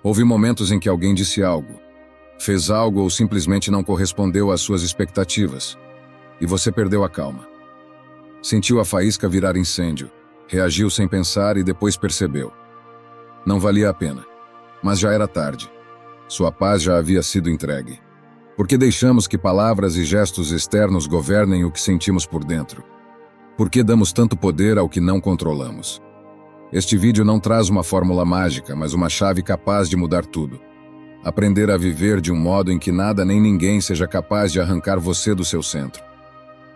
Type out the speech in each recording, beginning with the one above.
Houve momentos em que alguém disse algo, fez algo ou simplesmente não correspondeu às suas expectativas, e você perdeu a calma. Sentiu a faísca virar incêndio, reagiu sem pensar e depois percebeu. Não valia a pena, mas já era tarde. Sua paz já havia sido entregue. Por que deixamos que palavras e gestos externos governem o que sentimos por dentro? Por que damos tanto poder ao que não controlamos? Este vídeo não traz uma fórmula mágica, mas uma chave capaz de mudar tudo. Aprender a viver de um modo em que nada nem ninguém seja capaz de arrancar você do seu centro.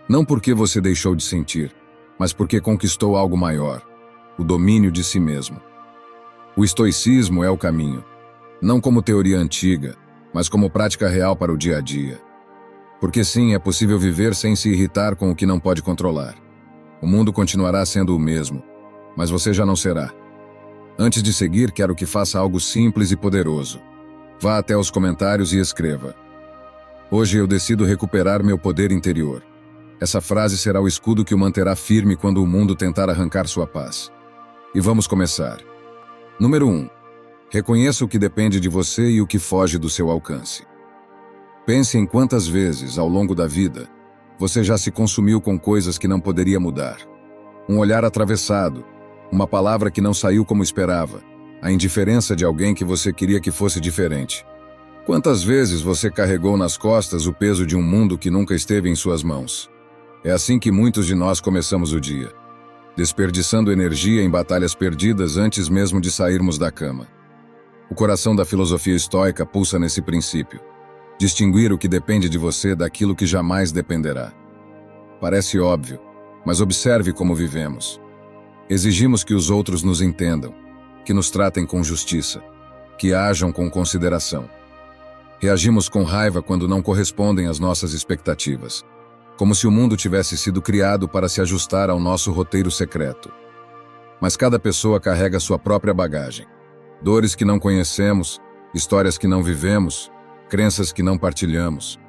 Não porque você deixou de sentir, mas porque conquistou algo maior, o domínio de si mesmo. O estoicismo é o caminho, não como teoria antiga, mas como prática real para o dia a dia. Porque sim, é possível viver sem se irritar com o que não pode controlar. O mundo continuará sendo o mesmo, mas você já não será. Antes de seguir, quero que faça algo simples e poderoso. Vá até os comentários e escreva: hoje eu decido recuperar meu poder interior. Essa frase será o escudo que o manterá firme quando o mundo tentar arrancar sua paz. E vamos começar. Número 1. Reconheça o que depende de você e o que foge do seu alcance. Pense em quantas vezes, ao longo da vida, você já se consumiu com coisas que não poderia mudar. Um olhar atravessado, uma palavra que não saiu como esperava, a indiferença de alguém que você queria que fosse diferente. Quantas vezes você carregou nas costas o peso de um mundo que nunca esteve em suas mãos? É assim que muitos de nós começamos o dia, desperdiçando energia em batalhas perdidas antes mesmo de sairmos da cama. O coração da filosofia estoica pulsa nesse princípio: distinguir o que depende de você daquilo que jamais dependerá. Parece óbvio, mas observe como vivemos. Exigimos que os outros nos entendam, que nos tratem com justiça, que ajam com consideração. Reagimos com raiva quando não correspondem às nossas expectativas, como se o mundo tivesse sido criado para se ajustar ao nosso roteiro secreto. Mas cada pessoa carrega sua própria bagagem. Dores que não conhecemos, histórias que não vivemos, crenças que não partilhamos.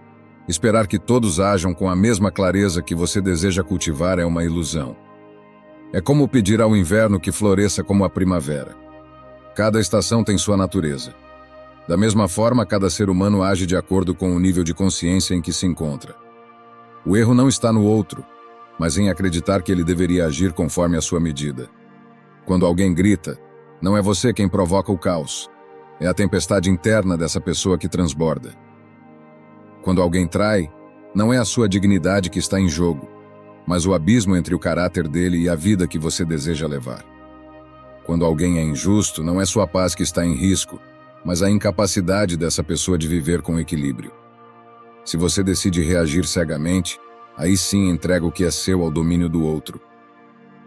Esperar que todos ajam com a mesma clareza que você deseja cultivar é uma ilusão. É como pedir ao inverno que floresça como a primavera. Cada estação tem sua natureza. Da mesma forma, cada ser humano age de acordo com o nível de consciência em que se encontra. O erro não está no outro, mas em acreditar que ele deveria agir conforme a sua medida. Quando alguém grita, não é você quem provoca o caos. É a tempestade interna dessa pessoa que transborda. Quando alguém trai, não é a sua dignidade que está em jogo, mas o abismo entre o caráter dele e a vida que você deseja levar. Quando alguém é injusto, não é sua paz que está em risco, mas a incapacidade dessa pessoa de viver com equilíbrio. Se você decide reagir cegamente, aí sim entrega o que é seu ao domínio do outro.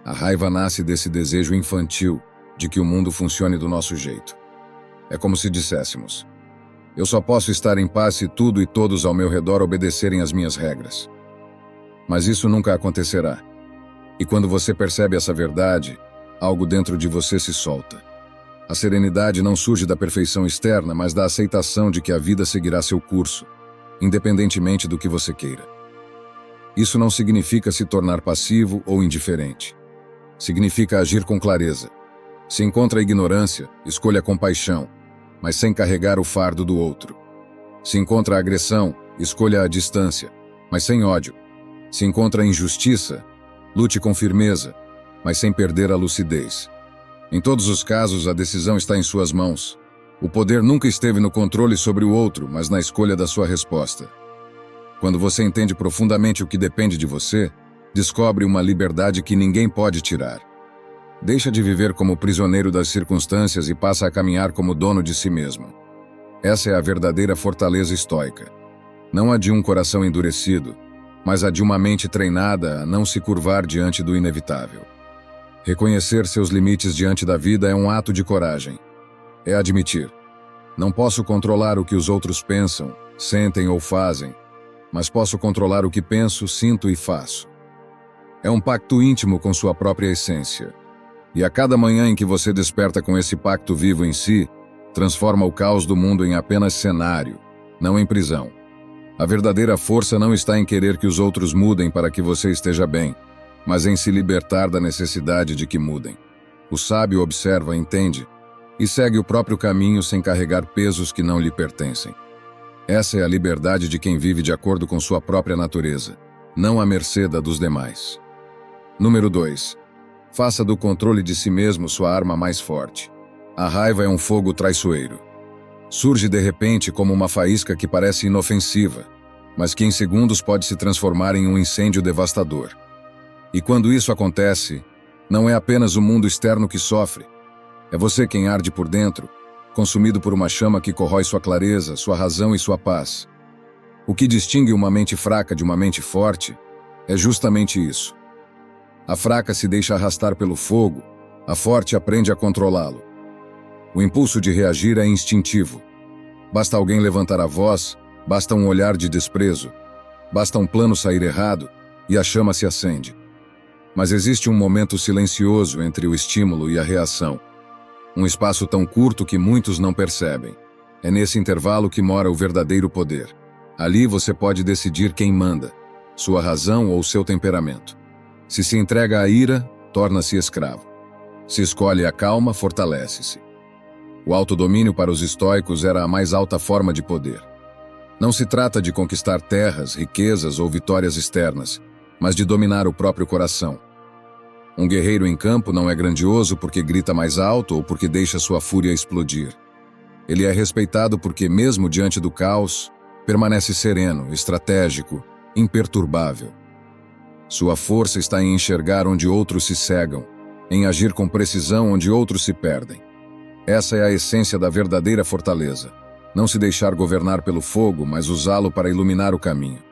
A raiva nasce desse desejo infantil de que o mundo funcione do nosso jeito. É como se disséssemos: eu só posso estar em paz se tudo e todos ao meu redor obedecerem às minhas regras. Mas isso nunca acontecerá. E quando você percebe essa verdade, algo dentro de você se solta. A serenidade não surge da perfeição externa, mas da aceitação de que a vida seguirá seu curso, independentemente do que você queira. Isso não significa se tornar passivo ou indiferente. Significa agir com clareza. Se encontra a ignorância, escolha a compaixão, mas sem carregar o fardo do outro. Se encontra a agressão, escolha a distância, mas sem ódio. Se encontra a injustiça, lute com firmeza, mas sem perder a lucidez. Em todos os casos, a decisão está em suas mãos. O poder nunca esteve no controle sobre o outro, mas na escolha da sua resposta. Quando você entende profundamente o que depende de você, descobre uma liberdade que ninguém pode tirar. Deixa de viver como prisioneiro das circunstâncias e passa a caminhar como dono de si mesmo. Essa é a verdadeira fortaleza estoica. Não a de um coração endurecido, mas a de uma mente treinada a não se curvar diante do inevitável. Reconhecer seus limites diante da vida é um ato de coragem. É admitir: não posso controlar o que os outros pensam, sentem ou fazem, mas posso controlar o que penso, sinto e faço. É um pacto íntimo com sua própria essência. E a cada manhã em que você desperta com esse pacto vivo em si, transforma o caos do mundo em apenas cenário, não em prisão. A verdadeira força não está em querer que os outros mudem para que você esteja bem, mas em se libertar da necessidade de que mudem. O sábio observa, entende, e segue o próprio caminho sem carregar pesos que não lhe pertencem. Essa é a liberdade de quem vive de acordo com sua própria natureza, não à mercê da dos demais. Número 2. Faça do controle de si mesmo sua arma mais forte. A raiva é um fogo traiçoeiro. Surge de repente como uma faísca que parece inofensiva, mas que em segundos pode se transformar em um incêndio devastador. E quando isso acontece, não é apenas o mundo externo que sofre, é você quem arde por dentro, consumido por uma chama que corrói sua clareza, sua razão e sua paz. O que distingue uma mente fraca de uma mente forte é justamente isso. A fraca se deixa arrastar pelo fogo, a forte aprende a controlá-lo. O impulso de reagir é instintivo. Basta alguém levantar a voz, basta um olhar de desprezo, basta um plano sair errado e a chama se acende. Mas existe um momento silencioso entre o estímulo e a reação. Um espaço tão curto que muitos não percebem. É nesse intervalo que mora o verdadeiro poder. Ali você pode decidir quem manda, sua razão ou seu temperamento. Se entrega à ira, torna-se escravo. Se escolhe a calma, fortalece-se. O autodomínio para os estoicos era a mais alta forma de poder. Não se trata de conquistar terras, riquezas ou vitórias externas, mas de dominar o próprio coração. Um guerreiro em campo não é grandioso porque grita mais alto ou porque deixa sua fúria explodir. Ele é respeitado porque, mesmo diante do caos, permanece sereno, estratégico, imperturbável. Sua força está em enxergar onde outros se cegam, em agir com precisão onde outros se perdem. Essa é a essência da verdadeira fortaleza. Não se deixar governar pelo fogo, mas usá-lo para iluminar o caminho.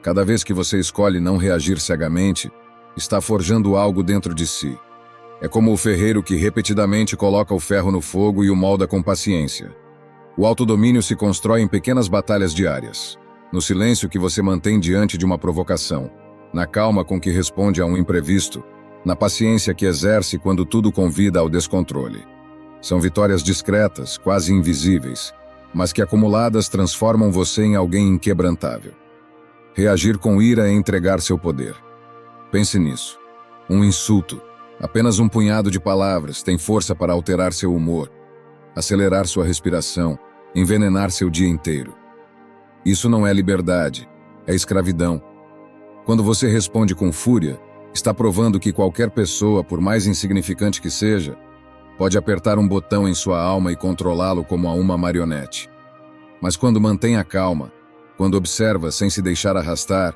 Cada vez que você escolhe não reagir cegamente, está forjando algo dentro de si. É como o ferreiro que repetidamente coloca o ferro no fogo e o molda com paciência. O autodomínio se constrói em pequenas batalhas diárias, no silêncio que você mantém diante de uma provocação, na calma com que responde a um imprevisto, na paciência que exerce quando tudo convida ao descontrole. São vitórias discretas, quase invisíveis, mas que acumuladas transformam você em alguém inquebrantável. Reagir com ira é entregar seu poder. Pense nisso. Um insulto, apenas um punhado de palavras, tem força para alterar seu humor, acelerar sua respiração, envenenar seu dia inteiro. Isso não é liberdade, é escravidão. Quando você responde com fúria, está provando que qualquer pessoa, por mais insignificante que seja, pode apertar um botão em sua alma e controlá-lo como a uma marionete. Mas quando mantém a calma, quando observa sem se deixar arrastar,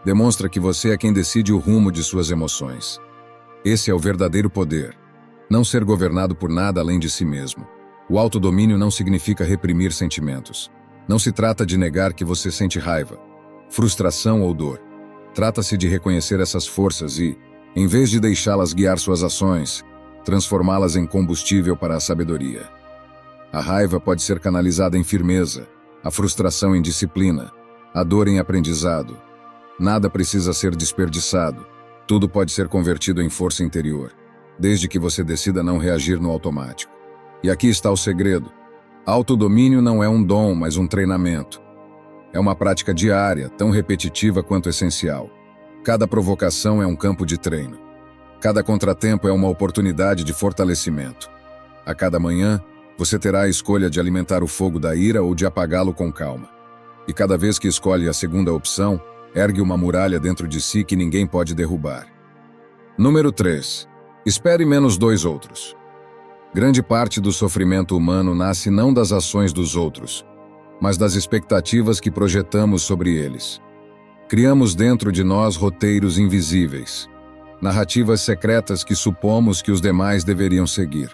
demonstra que você é quem decide o rumo de suas emoções. Esse é o verdadeiro poder. Não ser governado por nada além de si mesmo. O autodomínio não significa reprimir sentimentos. Não se trata de negar que você sente raiva, frustração ou dor. Trata-se de reconhecer essas forças e, em vez de deixá-las guiar suas ações, transformá-las em combustível para a sabedoria. A raiva pode ser canalizada em firmeza, a frustração em disciplina, a dor em aprendizado. Nada precisa ser desperdiçado, tudo pode ser convertido em força interior, desde que você decida não reagir no automático. E aqui está o segredo. Autodomínio não é um dom, mas um treinamento. É uma prática diária, tão repetitiva quanto essencial. Cada provocação é um campo de treino. Cada contratempo é uma oportunidade de fortalecimento. A cada manhã, você terá a escolha de alimentar o fogo da ira ou de apagá-lo com calma. E cada vez que escolhe a segunda opção, ergue uma muralha dentro de si que ninguém pode derrubar. Número 3. Espere menos 2 outros. Grande parte do sofrimento humano nasce não das ações dos outros, mas das expectativas que projetamos sobre eles. Criamos dentro de nós roteiros invisíveis, narrativas secretas que supomos que os demais deveriam seguir.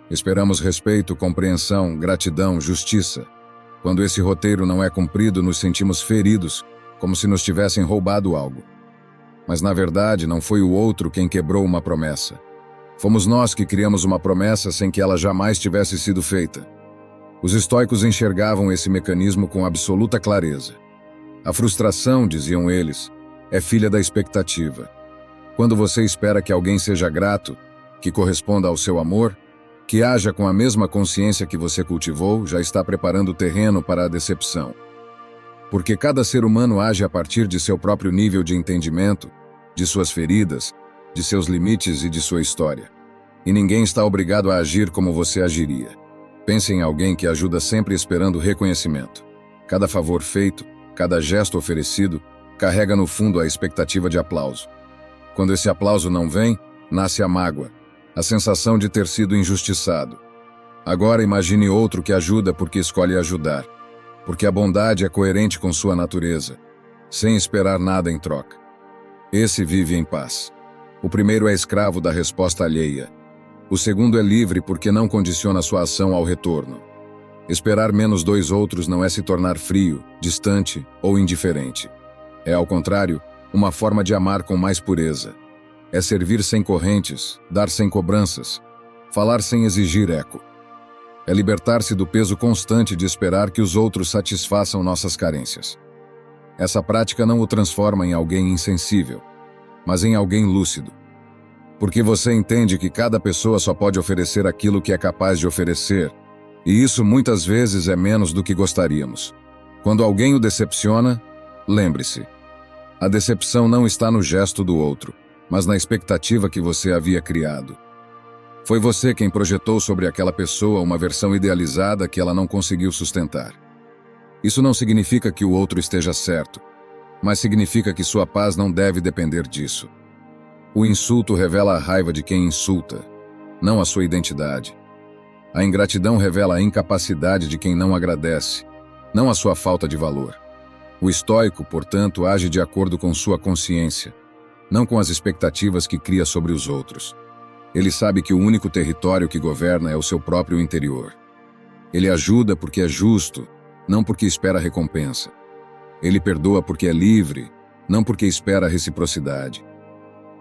Esperamos respeito, compreensão, gratidão, justiça. Quando esse roteiro não é cumprido, nos sentimos feridos, como se nos tivessem roubado algo. Mas na verdade não foi o outro quem quebrou uma promessa. Fomos nós que criamos uma promessa sem que ela jamais tivesse sido feita. Os estoicos enxergavam esse mecanismo com absoluta clareza. A frustração, diziam eles, é filha da expectativa. Quando você espera que alguém seja grato, que corresponda ao seu amor, que haja com a mesma consciência que você cultivou, já está preparando o terreno para a decepção. Porque cada ser humano age a partir de seu próprio nível de entendimento, de suas feridas, de seus limites e de sua história. E ninguém está obrigado a agir como você agiria. Pense em alguém que ajuda sempre esperando reconhecimento. Cada favor feito, cada gesto oferecido, carrega no fundo a expectativa de aplauso. Quando esse aplauso não vem, nasce a mágoa, a sensação de ter sido injustiçado. Agora imagine outro que ajuda porque escolhe ajudar, porque a bondade é coerente com sua natureza, sem esperar nada em troca. Esse vive em paz. O primeiro é escravo da resposta alheia. O segundo é livre porque não condiciona sua ação ao retorno. Esperar menos dois outros não é se tornar frio, distante ou indiferente. É, ao contrário, uma forma de amar com mais pureza. É servir sem correntes, dar sem cobranças, falar sem exigir eco. É libertar-se do peso constante de esperar que os outros satisfaçam nossas carências. Essa prática não o transforma em alguém insensível, mas em alguém lúcido. Porque você entende que cada pessoa só pode oferecer aquilo que é capaz de oferecer, e isso muitas vezes é menos do que gostaríamos. Quando alguém o decepciona, lembre-se, a decepção não está no gesto do outro, mas na expectativa que você havia criado. Foi você quem projetou sobre aquela pessoa uma versão idealizada que ela não conseguiu sustentar. Isso não significa que o outro esteja certo, mas significa que sua paz não deve depender disso. O insulto revela a raiva de quem insulta, não a sua identidade. A ingratidão revela a incapacidade de quem não agradece, não a sua falta de valor. O estoico, portanto, age de acordo com sua consciência, não com as expectativas que cria sobre os outros. Ele sabe que o único território que governa é o seu próprio interior. Ele ajuda porque é justo, não porque espera recompensa. Ele perdoa porque é livre, não porque espera reciprocidade.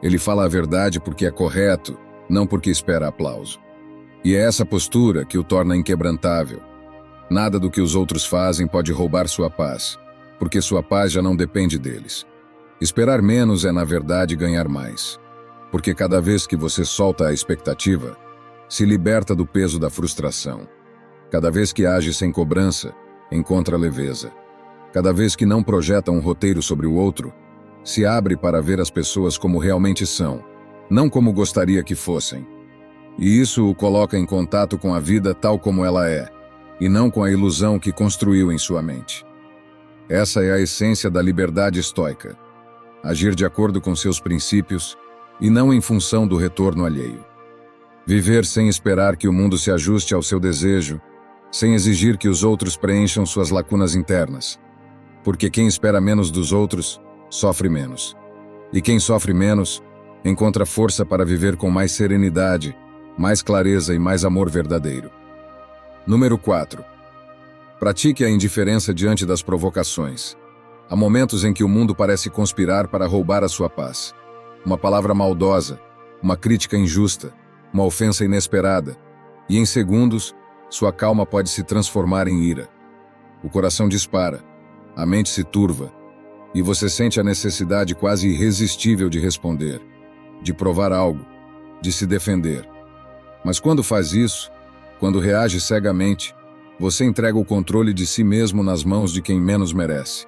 Ele fala a verdade porque é correto, não porque espera aplauso. E é essa postura que o torna inquebrantável. Nada do que os outros fazem pode roubar sua paz, porque sua paz já não depende deles. Esperar menos é, na verdade, ganhar mais. Porque cada vez que você solta a expectativa, se liberta do peso da frustração. Cada vez que age sem cobrança, encontra leveza. Cada vez que não projeta um roteiro sobre o outro, se abre para ver as pessoas como realmente são, não como gostaria que fossem. E isso o coloca em contato com a vida tal como ela é, e não com a ilusão que construiu em sua mente. Essa é a essência da liberdade estoica. Agir de acordo com seus princípios, e não em função do retorno alheio. Viver sem esperar que o mundo se ajuste ao seu desejo, sem exigir que os outros preencham suas lacunas internas. Porque quem espera menos dos outros, sofre menos. E quem sofre menos, encontra força para viver com mais serenidade, mais clareza e mais amor verdadeiro. Número 4. Pratique a indiferença diante das provocações. Há momentos em que o mundo parece conspirar para roubar a sua paz. Uma palavra maldosa, uma crítica injusta, uma ofensa inesperada, e em segundos, sua calma pode se transformar em ira. O coração dispara, a mente se turva, e você sente a necessidade quase irresistível de responder, de provar algo, de se defender. Mas quando faz isso, quando reage cegamente, você entrega o controle de si mesmo nas mãos de quem menos merece.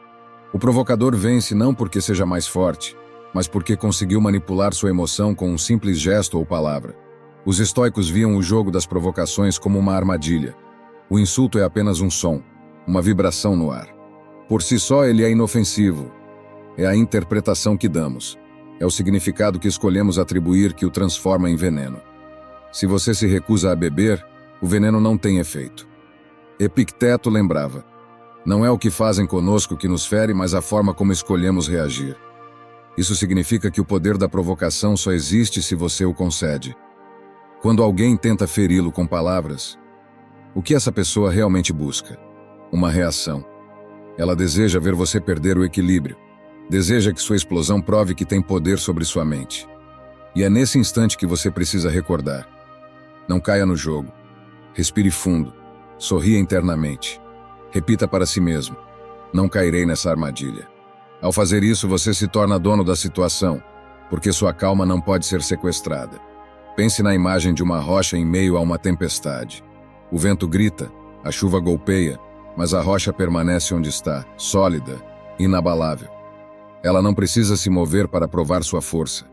O provocador vence não porque seja mais forte, mas porque conseguiu manipular sua emoção com um simples gesto ou palavra. Os estoicos viam o jogo das provocações como uma armadilha. O insulto é apenas um som, uma vibração no ar. Por si só ele é inofensivo. É a interpretação que damos. É o significado que escolhemos atribuir que o transforma em veneno. Se você se recusa a beber, o veneno não tem efeito. Epicteto lembrava: não é o que fazem conosco que nos fere, mas a forma como escolhemos reagir. Isso significa que o poder da provocação só existe se você o concede. Quando alguém tenta feri-lo com palavras, o que essa pessoa realmente busca? Uma reação. Ela deseja ver você perder o equilíbrio. Deseja que sua explosão prove que tem poder sobre sua mente. E é nesse instante que você precisa recordar. Não caia no jogo. Respire fundo. Sorria internamente. Repita para si mesmo: não cairei nessa armadilha. Ao fazer isso, você se torna dono da situação, porque sua calma não pode ser sequestrada. Pense na imagem de uma rocha em meio a uma tempestade. O vento grita, a chuva golpeia, mas a rocha permanece onde está, sólida, inabalável. Ela não precisa se mover para provar sua força.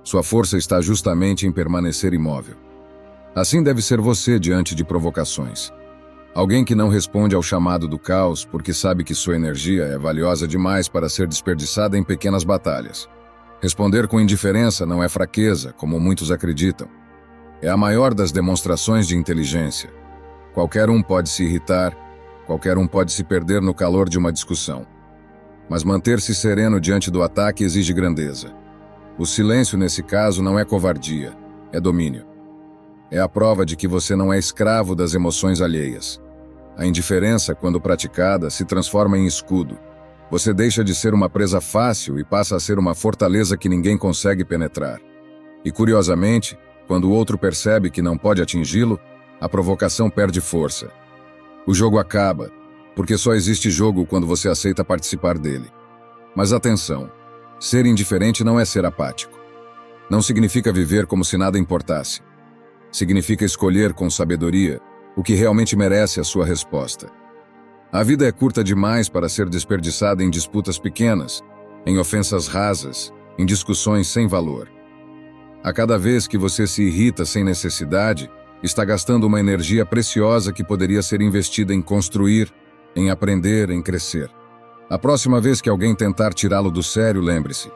Sua força está justamente em permanecer imóvel. Assim deve ser você diante de provocações. Alguém que não responde ao chamado do caos porque sabe que sua energia é valiosa demais para ser desperdiçada em pequenas batalhas. Responder com indiferença não é fraqueza, como muitos acreditam. É a maior das demonstrações de inteligência. Qualquer um pode se irritar, qualquer um pode se perder no calor de uma discussão. Mas manter-se sereno diante do ataque exige grandeza. O silêncio, nesse caso, não é covardia, é domínio. É a prova de que você não é escravo das emoções alheias. A indiferença, quando praticada, se transforma em escudo. Você deixa de ser uma presa fácil e passa a ser uma fortaleza que ninguém consegue penetrar. E, curiosamente, quando o outro percebe que não pode atingi-lo, a provocação perde força. O jogo acaba, porque só existe jogo quando você aceita participar dele. Mas atenção, ser indiferente não é ser apático. Não significa viver como se nada importasse. Significa escolher com sabedoria o que realmente merece a sua resposta. A vida é curta demais para ser desperdiçada em disputas pequenas, em ofensas rasas, em discussões sem valor. A cada vez que você se irrita sem necessidade, está gastando uma energia preciosa que poderia ser investida em construir, em aprender, em crescer. A próxima vez que alguém tentar tirá-lo do sério, lembre-se: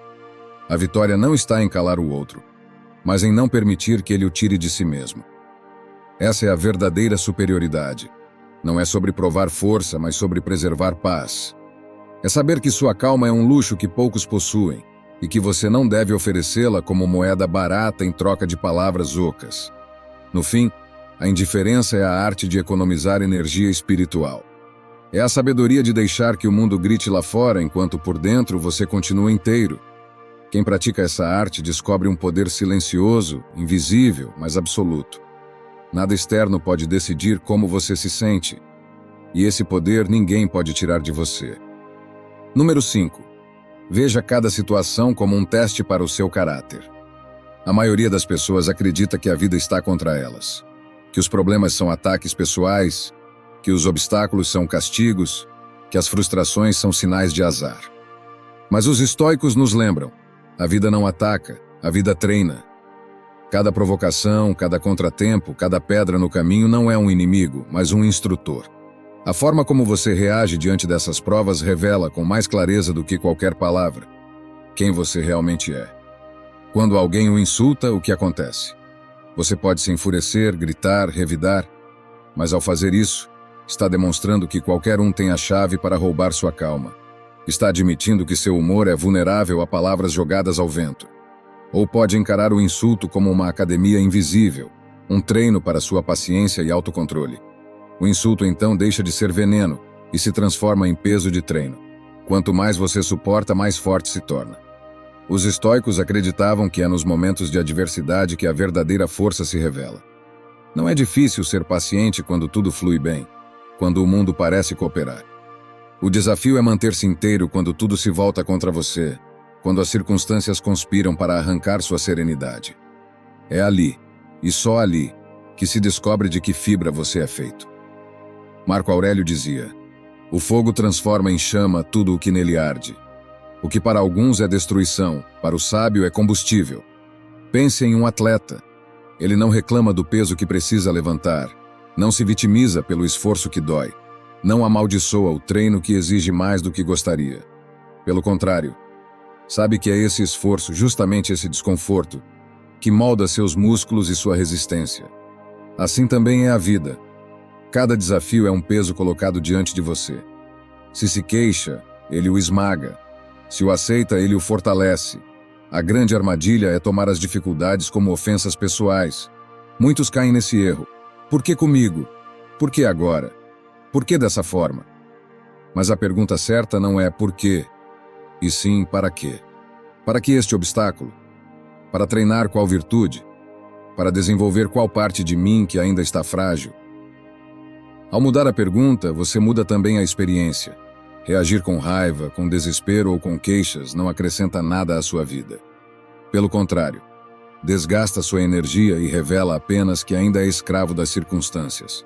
a vitória não está em calar o outro, mas em não permitir que ele o tire de si mesmo. Essa é a verdadeira superioridade. Não é sobre provar força, mas sobre preservar paz. É saber que sua calma é um luxo que poucos possuem e que você não deve oferecê-la como moeda barata em troca de palavras ocas. No fim, a indiferença é a arte de economizar energia espiritual. É a sabedoria de deixar que o mundo grite lá fora enquanto por dentro você continua inteiro. Quem pratica essa arte descobre um poder silencioso, invisível, mas absoluto. Nada externo pode decidir como você se sente, e esse poder ninguém pode tirar de você. Número 5. Veja cada situação como um teste para o seu caráter. A maioria das pessoas acredita que a vida está contra elas, que os problemas são ataques pessoais, que os obstáculos são castigos, que as frustrações são sinais de azar. Mas os estoicos nos lembram: a vida não ataca, a vida treina. Cada provocação, cada contratempo, cada pedra no caminho não é um inimigo, mas um instrutor. A forma como você reage diante dessas provas revela com mais clareza do que qualquer palavra quem você realmente é. Quando alguém o insulta, o que acontece? Você pode se enfurecer, gritar, revidar, mas ao fazer isso, está demonstrando que qualquer um tem a chave para roubar sua calma. Está admitindo que seu humor é vulnerável a palavras jogadas ao vento. Ou pode encarar o insulto como uma academia invisível, um treino para sua paciência e autocontrole. O insulto então deixa de ser veneno e se transforma em peso de treino. Quanto mais você suporta, mais forte se torna. Os estoicos acreditavam que é nos momentos de adversidade que a verdadeira força se revela. Não é difícil ser paciente quando tudo flui bem, quando o mundo parece cooperar. O desafio é manter-se inteiro quando tudo se volta contra você, quando as circunstâncias conspiram para arrancar sua serenidade. É ali, e só ali, que se descobre de que fibra você é feito. Marco Aurélio dizia: o fogo transforma em chama tudo o que nele arde. O que para alguns é destruição, para o sábio é combustível. Pense em um atleta. Ele não reclama do peso que precisa levantar, não se vitimiza pelo esforço que dói, não amaldiçoa o treino que exige mais do que gostaria. Pelo contrário, sabe que é esse esforço, justamente esse desconforto, que molda seus músculos e sua resistência. Assim também é a vida. Cada desafio é um peso colocado diante de você. Se queixa, ele o esmaga. Se o aceita, ele o fortalece. A grande armadilha é tomar as dificuldades como ofensas pessoais. Muitos caem nesse erro. Por que comigo? Por que agora? Por que dessa forma? Mas a pergunta certa não é por quê, e sim para quê. Para que este obstáculo? Para treinar qual virtude? Para desenvolver qual parte de mim que ainda está frágil? Ao mudar a pergunta, você muda também a experiência. Reagir com raiva, com desespero ou com queixas não acrescenta nada à sua vida. Pelo contrário, desgasta sua energia e revela apenas que ainda é escravo das circunstâncias.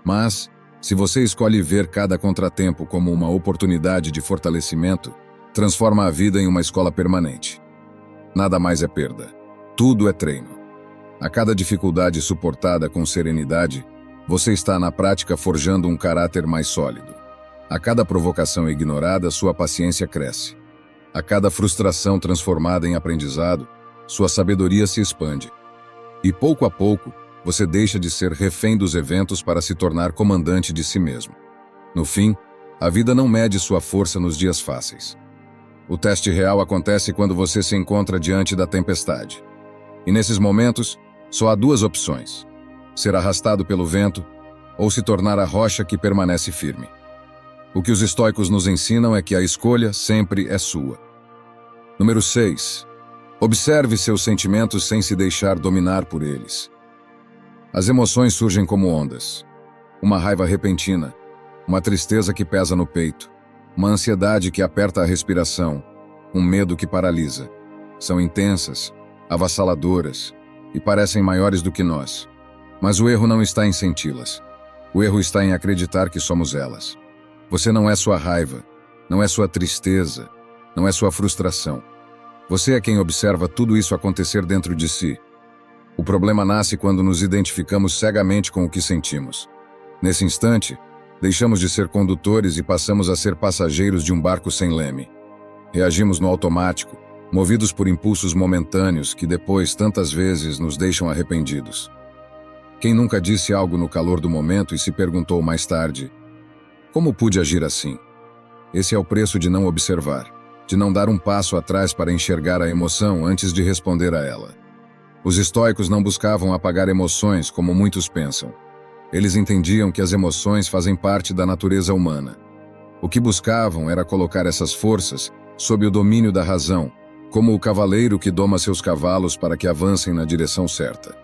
Mas, se você escolhe ver cada contratempo como uma oportunidade de fortalecimento, transforma a vida em uma escola permanente. Nada mais é perda. Tudo é treino. A cada dificuldade suportada com serenidade, você está na prática forjando um caráter mais sólido. A cada provocação ignorada, sua paciência cresce. A cada frustração transformada em aprendizado, sua sabedoria se expande. E pouco a pouco, você deixa de ser refém dos eventos para se tornar comandante de si mesmo. No fim, a vida não mede sua força nos dias fáceis. O teste real acontece quando você se encontra diante da tempestade. E nesses momentos, só há duas opções: ser arrastado pelo vento ou se tornar a rocha que permanece firme. O que os estoicos nos ensinam é que a escolha sempre é sua. Número 6. Observe seus sentimentos sem se deixar dominar por eles. As emoções surgem como ondas. Uma raiva repentina, uma tristeza que pesa no peito, uma ansiedade que aperta a respiração, um medo que paralisa. São intensas, avassaladoras e parecem maiores do que nós. Mas o erro não está em senti-las. O erro está em acreditar que somos elas. Você não é sua raiva, não é sua tristeza, não é sua frustração. Você é quem observa tudo isso acontecer dentro de si. O problema nasce quando nos identificamos cegamente com o que sentimos. Nesse instante, deixamos de ser condutores e passamos a ser passageiros de um barco sem leme. Reagimos no automático, movidos por impulsos momentâneos que depois, tantas vezes, nos deixam arrependidos. Quem nunca disse algo no calor do momento e se perguntou mais tarde: como pude agir assim? Esse é o preço de não observar, de não dar um passo atrás para enxergar a emoção antes de responder a ela. Os estoicos não buscavam apagar emoções como muitos pensam. Eles entendiam que as emoções fazem parte da natureza humana. O que buscavam era colocar essas forças sob o domínio da razão, como o cavaleiro que doma seus cavalos para que avancem na direção certa.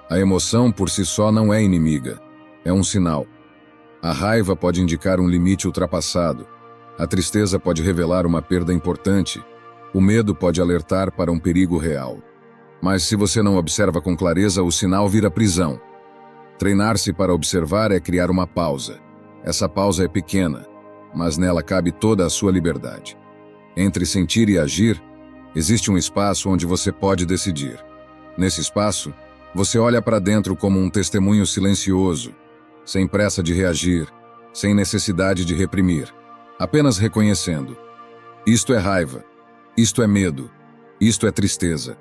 A emoção por si só não é inimiga, é um sinal. A raiva pode indicar um limite ultrapassado, a tristeza pode revelar uma perda importante, o medo pode alertar para um perigo real. Mas se você não observa com clareza, o sinal vira prisão. Treinar-se para observar é criar uma pausa. Essa pausa é pequena, mas nela cabe toda a sua liberdade. Entre sentir e agir, existe um espaço onde você pode decidir. Nesse espaço, você olha para dentro como um testemunho silencioso, sem pressa de reagir, sem necessidade de reprimir, apenas reconhecendo. Isto é raiva, isto é medo, isto é tristeza.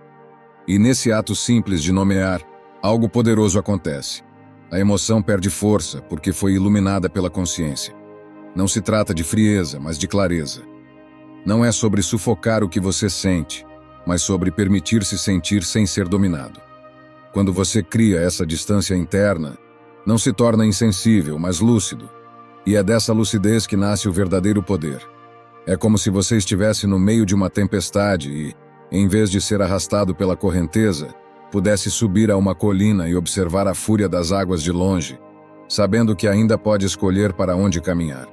E nesse ato simples de nomear, algo poderoso acontece. A emoção perde força porque foi iluminada pela consciência. Não se trata de frieza, mas de clareza. Não é sobre sufocar o que você sente, mas sobre permitir-se sentir sem ser dominado. Quando você cria essa distância interna, não se torna insensível, mas lúcido. E é dessa lucidez que nasce o verdadeiro poder. É como se você estivesse no meio de uma tempestade e, em vez de ser arrastado pela correnteza, pudesse subir a uma colina e observar a fúria das águas de longe, sabendo que ainda pode escolher para onde caminhar.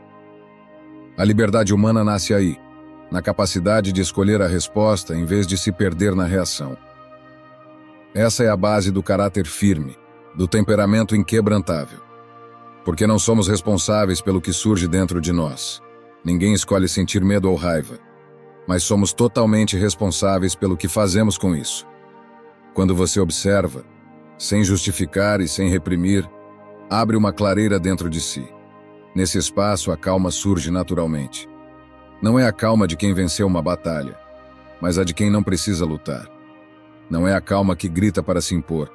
A liberdade humana nasce aí, na capacidade de escolher a resposta em vez de se perder na reação. Essa é a base do caráter firme, do temperamento inquebrantável. Porque não somos responsáveis pelo que surge dentro de nós. Ninguém escolhe sentir medo ou raiva, mas somos totalmente responsáveis pelo que fazemos com isso. Quando você observa, sem justificar e sem reprimir, abre uma clareira dentro de si. Nesse espaço, a calma surge naturalmente. Não é a calma de quem venceu uma batalha, mas a de quem não precisa lutar. Não é a calma que grita para se impor,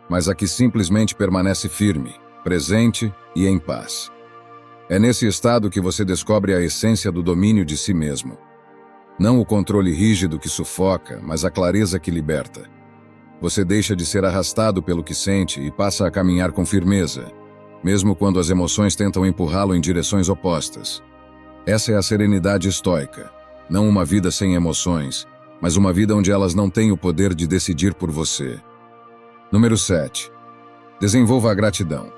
mas a que simplesmente permanece firme, presente e em paz. É nesse estado que você descobre a essência do domínio de si mesmo. Não o controle rígido que sufoca, mas a clareza que liberta. Você deixa de ser arrastado pelo que sente e passa a caminhar com firmeza, mesmo quando as emoções tentam empurrá-lo em direções opostas. Essa é a serenidade estoica, não uma vida sem emoções, mas uma vida onde elas não têm o poder de decidir por você. Número 7. Desenvolva a gratidão,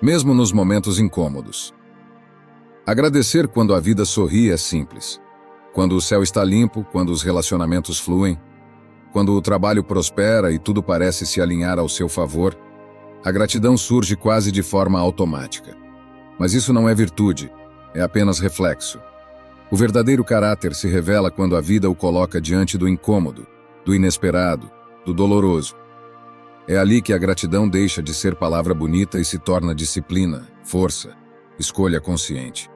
mesmo nos momentos incômodos. Agradecer quando a vida sorri é simples. Quando o céu está limpo, quando os relacionamentos fluem, quando o trabalho prospera e tudo parece se alinhar ao seu favor, a gratidão surge quase de forma automática. Mas isso não é virtude, é apenas reflexo. O verdadeiro caráter se revela quando a vida o coloca diante do incômodo, do inesperado, do doloroso. É ali que a gratidão deixa de ser palavra bonita e se torna disciplina, força, escolha consciente.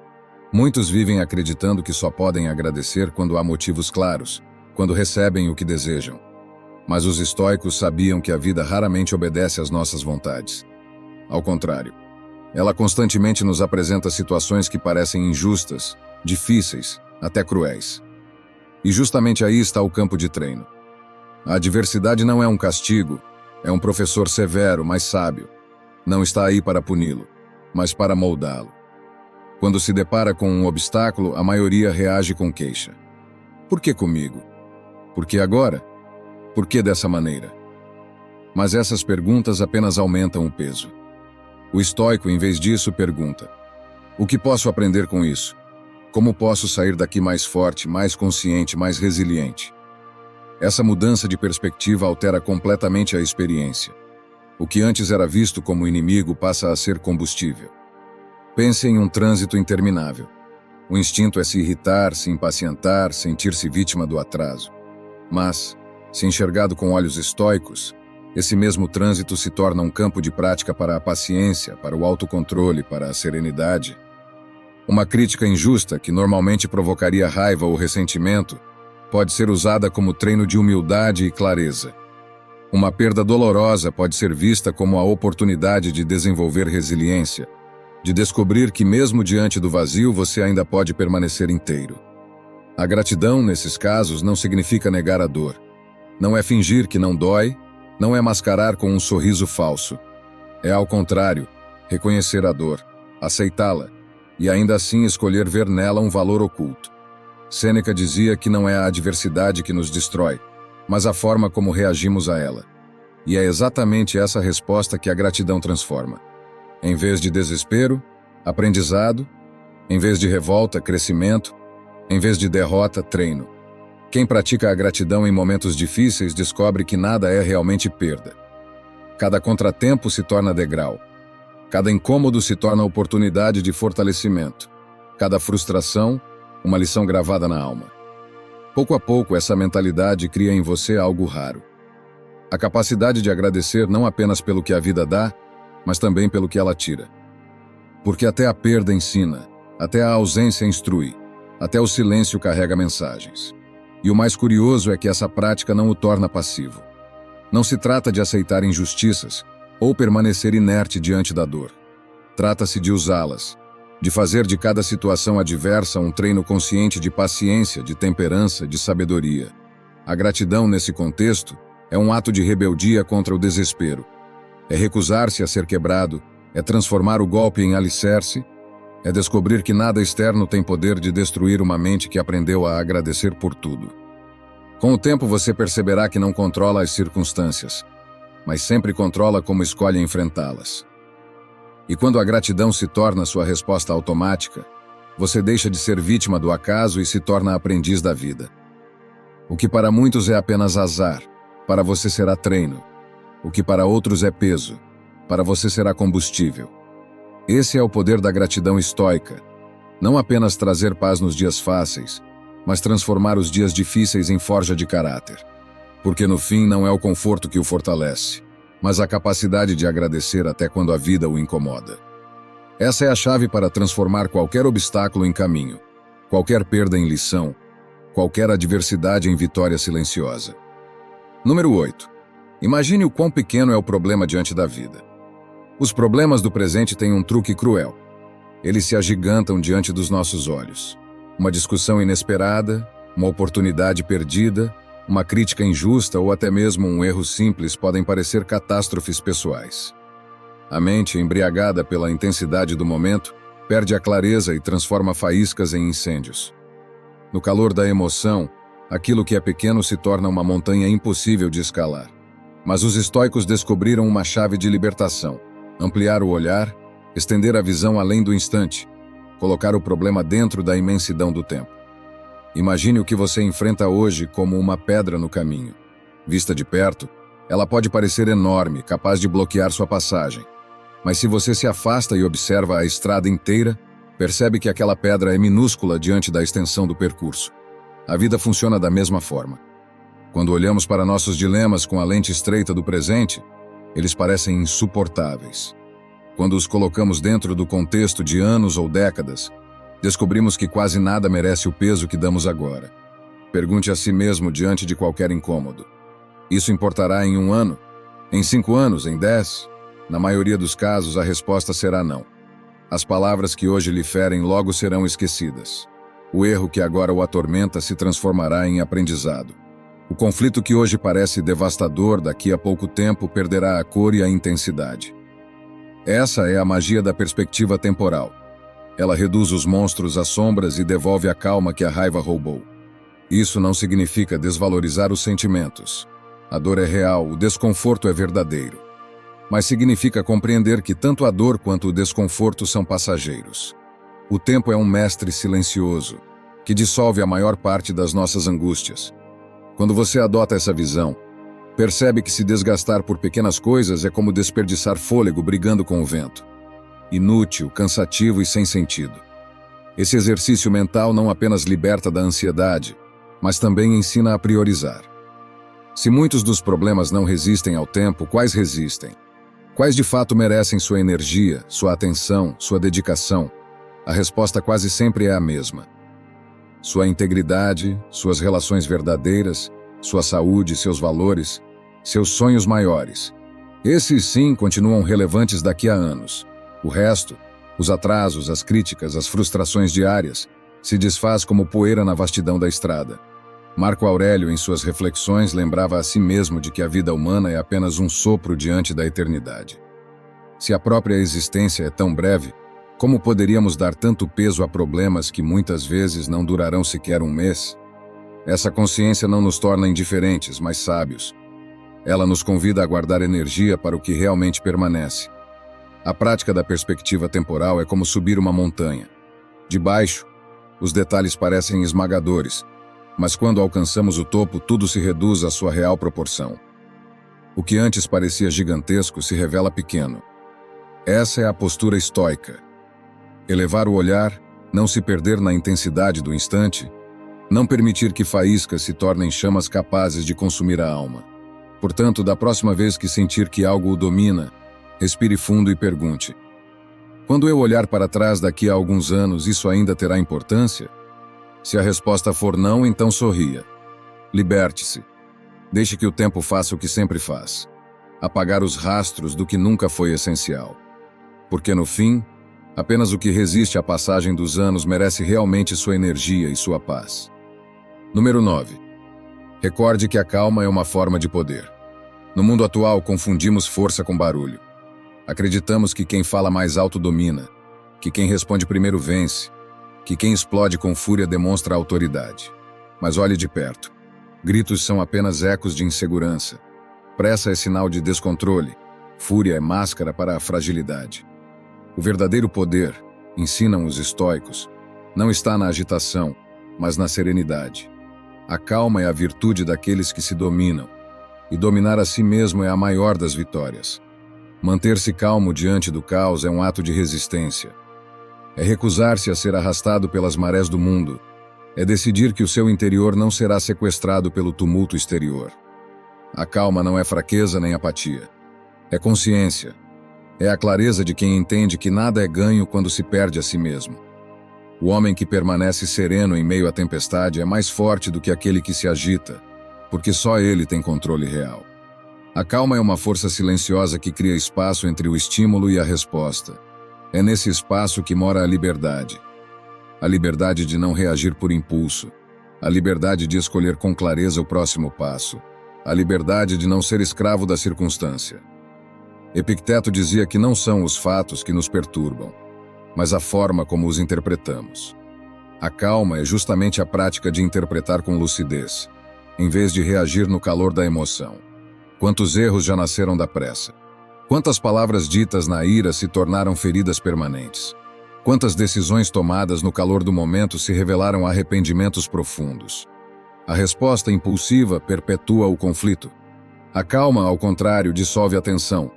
Muitos vivem acreditando que só podem agradecer quando há motivos claros, quando recebem o que desejam. Mas os estoicos sabiam que a vida raramente obedece às nossas vontades. Ao contrário, ela constantemente nos apresenta situações que parecem injustas, difíceis, até cruéis. E justamente aí está o campo de treino. A adversidade não é um castigo, é um professor severo, mas sábio. Não está aí para puni-lo, mas para moldá-lo. Quando se depara com um obstáculo, a maioria reage com queixa. Por que comigo? Por que agora? Por que dessa maneira? Mas essas perguntas apenas aumentam o peso. O estoico, em vez disso, pergunta: o que posso aprender com isso? Como posso sair daqui mais forte, mais consciente, mais resiliente? Essa mudança de perspectiva altera completamente a experiência. O que antes era visto como inimigo passa a ser combustível. Pense em um trânsito interminável. O instinto é se irritar, se impacientar, sentir-se vítima do atraso. Mas, se enxergado com olhos estoicos, esse mesmo trânsito se torna um campo de prática para a paciência, para o autocontrole, para a serenidade. Uma crítica injusta, que normalmente provocaria raiva ou ressentimento, pode ser usada como treino de humildade e clareza. Uma perda dolorosa pode ser vista como a oportunidade de desenvolver resiliência, de descobrir que mesmo diante do vazio você ainda pode permanecer inteiro. A gratidão, nesses casos, não significa negar a dor. Não é fingir que não dói, não é mascarar com um sorriso falso. É, ao contrário, reconhecer a dor, aceitá-la, e ainda assim escolher ver nela um valor oculto. Sêneca dizia que não é a adversidade que nos destrói, mas a forma como reagimos a ela. E é exatamente essa resposta que a gratidão transforma. Em vez de desespero, aprendizado; em vez de revolta, crescimento; em vez de derrota, treino. Quem pratica a gratidão em momentos difíceis descobre que nada é realmente perda. Cada contratempo se torna degrau. Cada incômodo se torna oportunidade de fortalecimento. Cada frustração, uma lição gravada na alma. Pouco a pouco, essa mentalidade cria em você algo raro. A capacidade de agradecer não apenas pelo que a vida dá, mas também pelo que ela tira. Porque até a perda ensina, até a ausência instrui, até o silêncio carrega mensagens. E o mais curioso é que essa prática não o torna passivo. Não se trata de aceitar injustiças ou permanecer inerte diante da dor. Trata-se de usá-las, de fazer de cada situação adversa um treino consciente de paciência, de temperança, de sabedoria. A gratidão, nesse contexto, é um ato de rebeldia contra o desespero. É recusar-se a ser quebrado, é transformar o golpe em alicerce, é descobrir que nada externo tem poder de destruir uma mente que aprendeu a agradecer por tudo. Com o tempo você perceberá que não controla as circunstâncias, mas sempre controla como escolhe enfrentá-las. E quando a gratidão se torna sua resposta automática, você deixa de ser vítima do acaso e se torna aprendiz da vida. O que para muitos é apenas azar, para você será treino. O que para outros é peso, para você será combustível. Esse é o poder da gratidão estoica. Não apenas trazer paz nos dias fáceis, mas transformar os dias difíceis em forja de caráter. Porque no fim não é o conforto que o fortalece, mas a capacidade de agradecer até quando a vida o incomoda. Essa é a chave para transformar qualquer obstáculo em caminho, qualquer perda em lição, qualquer adversidade em vitória silenciosa. Número 8. Imagine o quão pequeno é o problema diante da vida. Os problemas do presente têm um truque cruel. Eles se agigantam diante dos nossos olhos. Uma discussão inesperada, uma oportunidade perdida, uma crítica injusta ou até mesmo um erro simples podem parecer catástrofes pessoais. A mente, embriagada pela intensidade do momento, perde a clareza e transforma faíscas em incêndios. No calor da emoção, aquilo que é pequeno se torna uma montanha impossível de escalar. Mas os estoicos descobriram uma chave de libertação: ampliar o olhar, estender a visão além do instante, colocar o problema dentro da imensidão do tempo. Imagine o que você enfrenta hoje como uma pedra no caminho. Vista de perto, ela pode parecer enorme, capaz de bloquear sua passagem. Mas se você se afasta e observa a estrada inteira, percebe que aquela pedra é minúscula diante da extensão do percurso. A vida funciona da mesma forma. Quando olhamos para nossos dilemas com a lente estreita do presente, Eles parecem insuportáveis. Quando os colocamos dentro do contexto de anos ou décadas, descobrimos que quase nada merece o peso que damos agora. Pergunte a si mesmo diante de qualquer incômodo: isso importará em 1 ano? Em 5 anos? Em 10? Na maioria dos casos, a resposta será não. As palavras que hoje lhe ferem logo serão esquecidas. O erro que agora o atormenta se transformará em aprendizado. O conflito que hoje parece devastador, daqui a pouco tempo perderá a cor e a intensidade. Essa é a magia da perspectiva temporal. Ela reduz os monstros a sombras e devolve a calma que a raiva roubou. Isso não significa desvalorizar os sentimentos. A dor é real, o desconforto é verdadeiro. Mas significa compreender que tanto a dor quanto o desconforto são passageiros. O tempo é um mestre silencioso, que dissolve a maior parte das nossas angústias. Quando você adota essa visão, percebe que se desgastar por pequenas coisas é como desperdiçar fôlego brigando com o vento. Inútil, cansativo e sem sentido. Esse exercício mental não apenas liberta da ansiedade, mas também ensina a priorizar. Se muitos dos problemas não resistem ao tempo, quais resistem? Quais de fato merecem sua energia, sua atenção, sua dedicação? A resposta quase sempre é a mesma. Sua integridade, suas relações verdadeiras, sua saúde, seus valores, seus sonhos maiores. Esses, sim, continuam relevantes daqui a anos. O resto, os atrasos, as críticas, as frustrações diárias, se desfaz como poeira na vastidão da estrada. Marco Aurélio, em suas reflexões, lembrava a si mesmo de que a vida humana é apenas um sopro diante da eternidade. Se a própria existência é tão breve, como poderíamos dar tanto peso a problemas que muitas vezes não durarão sequer 1 mês? Essa consciência não nos torna indiferentes, mas sábios. Ela nos convida a guardar energia para o que realmente permanece. A prática da perspectiva temporal é como subir uma montanha. De baixo, os detalhes parecem esmagadores, mas quando alcançamos o topo, tudo se reduz à sua real proporção. O que antes parecia gigantesco se revela pequeno. Essa é a postura estoica. Elevar o olhar, não se perder na intensidade do instante, não permitir que faíscas se tornem chamas capazes de consumir a alma. Portanto, da próxima vez que sentir que algo o domina, respire fundo e pergunte: quando eu olhar para trás daqui a alguns anos, isso ainda terá importância? Se a resposta for não, então sorria. Liberte-se. Deixe que o tempo faça o que sempre faz: apagar os rastros do que nunca foi essencial. Porque no fim, apenas o que resiste à passagem dos anos merece realmente sua energia e sua paz. Número 9. Recorde que a calma é uma forma de poder. No mundo atual, confundimos força com barulho. Acreditamos que quem fala mais alto domina, que quem responde primeiro vence, que quem explode com fúria demonstra autoridade. Mas olhe de perto. Gritos são apenas ecos de insegurança. Pressa é sinal de descontrole. Fúria é máscara para a fragilidade. O verdadeiro poder, ensinam os estoicos, não está na agitação, mas na serenidade. A calma é a virtude daqueles que se dominam, e dominar a si mesmo é a maior das vitórias. Manter-se calmo diante do caos é um ato de resistência. É recusar-se a ser arrastado pelas marés do mundo. É decidir que o seu interior não será sequestrado pelo tumulto exterior. A calma não é fraqueza nem apatia. É consciência. É a clareza de quem entende que nada é ganho quando se perde a si mesmo. O homem que permanece sereno em meio à tempestade é mais forte do que aquele que se agita, porque só ele tem controle real. A calma é uma força silenciosa que cria espaço entre o estímulo e a resposta. É nesse espaço que mora a liberdade. A liberdade de não reagir por impulso. A liberdade de escolher com clareza o próximo passo. A liberdade de não ser escravo da circunstância. Epicteto dizia que não são os fatos que nos perturbam, mas a forma como os interpretamos. A calma é justamente a prática de interpretar com lucidez, em vez de reagir no calor da emoção. Quantos erros já nasceram da pressa? Quantas palavras ditas na ira se tornaram feridas permanentes? Quantas decisões tomadas no calor do momento se revelaram arrependimentos profundos? A resposta impulsiva perpetua o conflito. A calma, ao contrário, dissolve a tensão.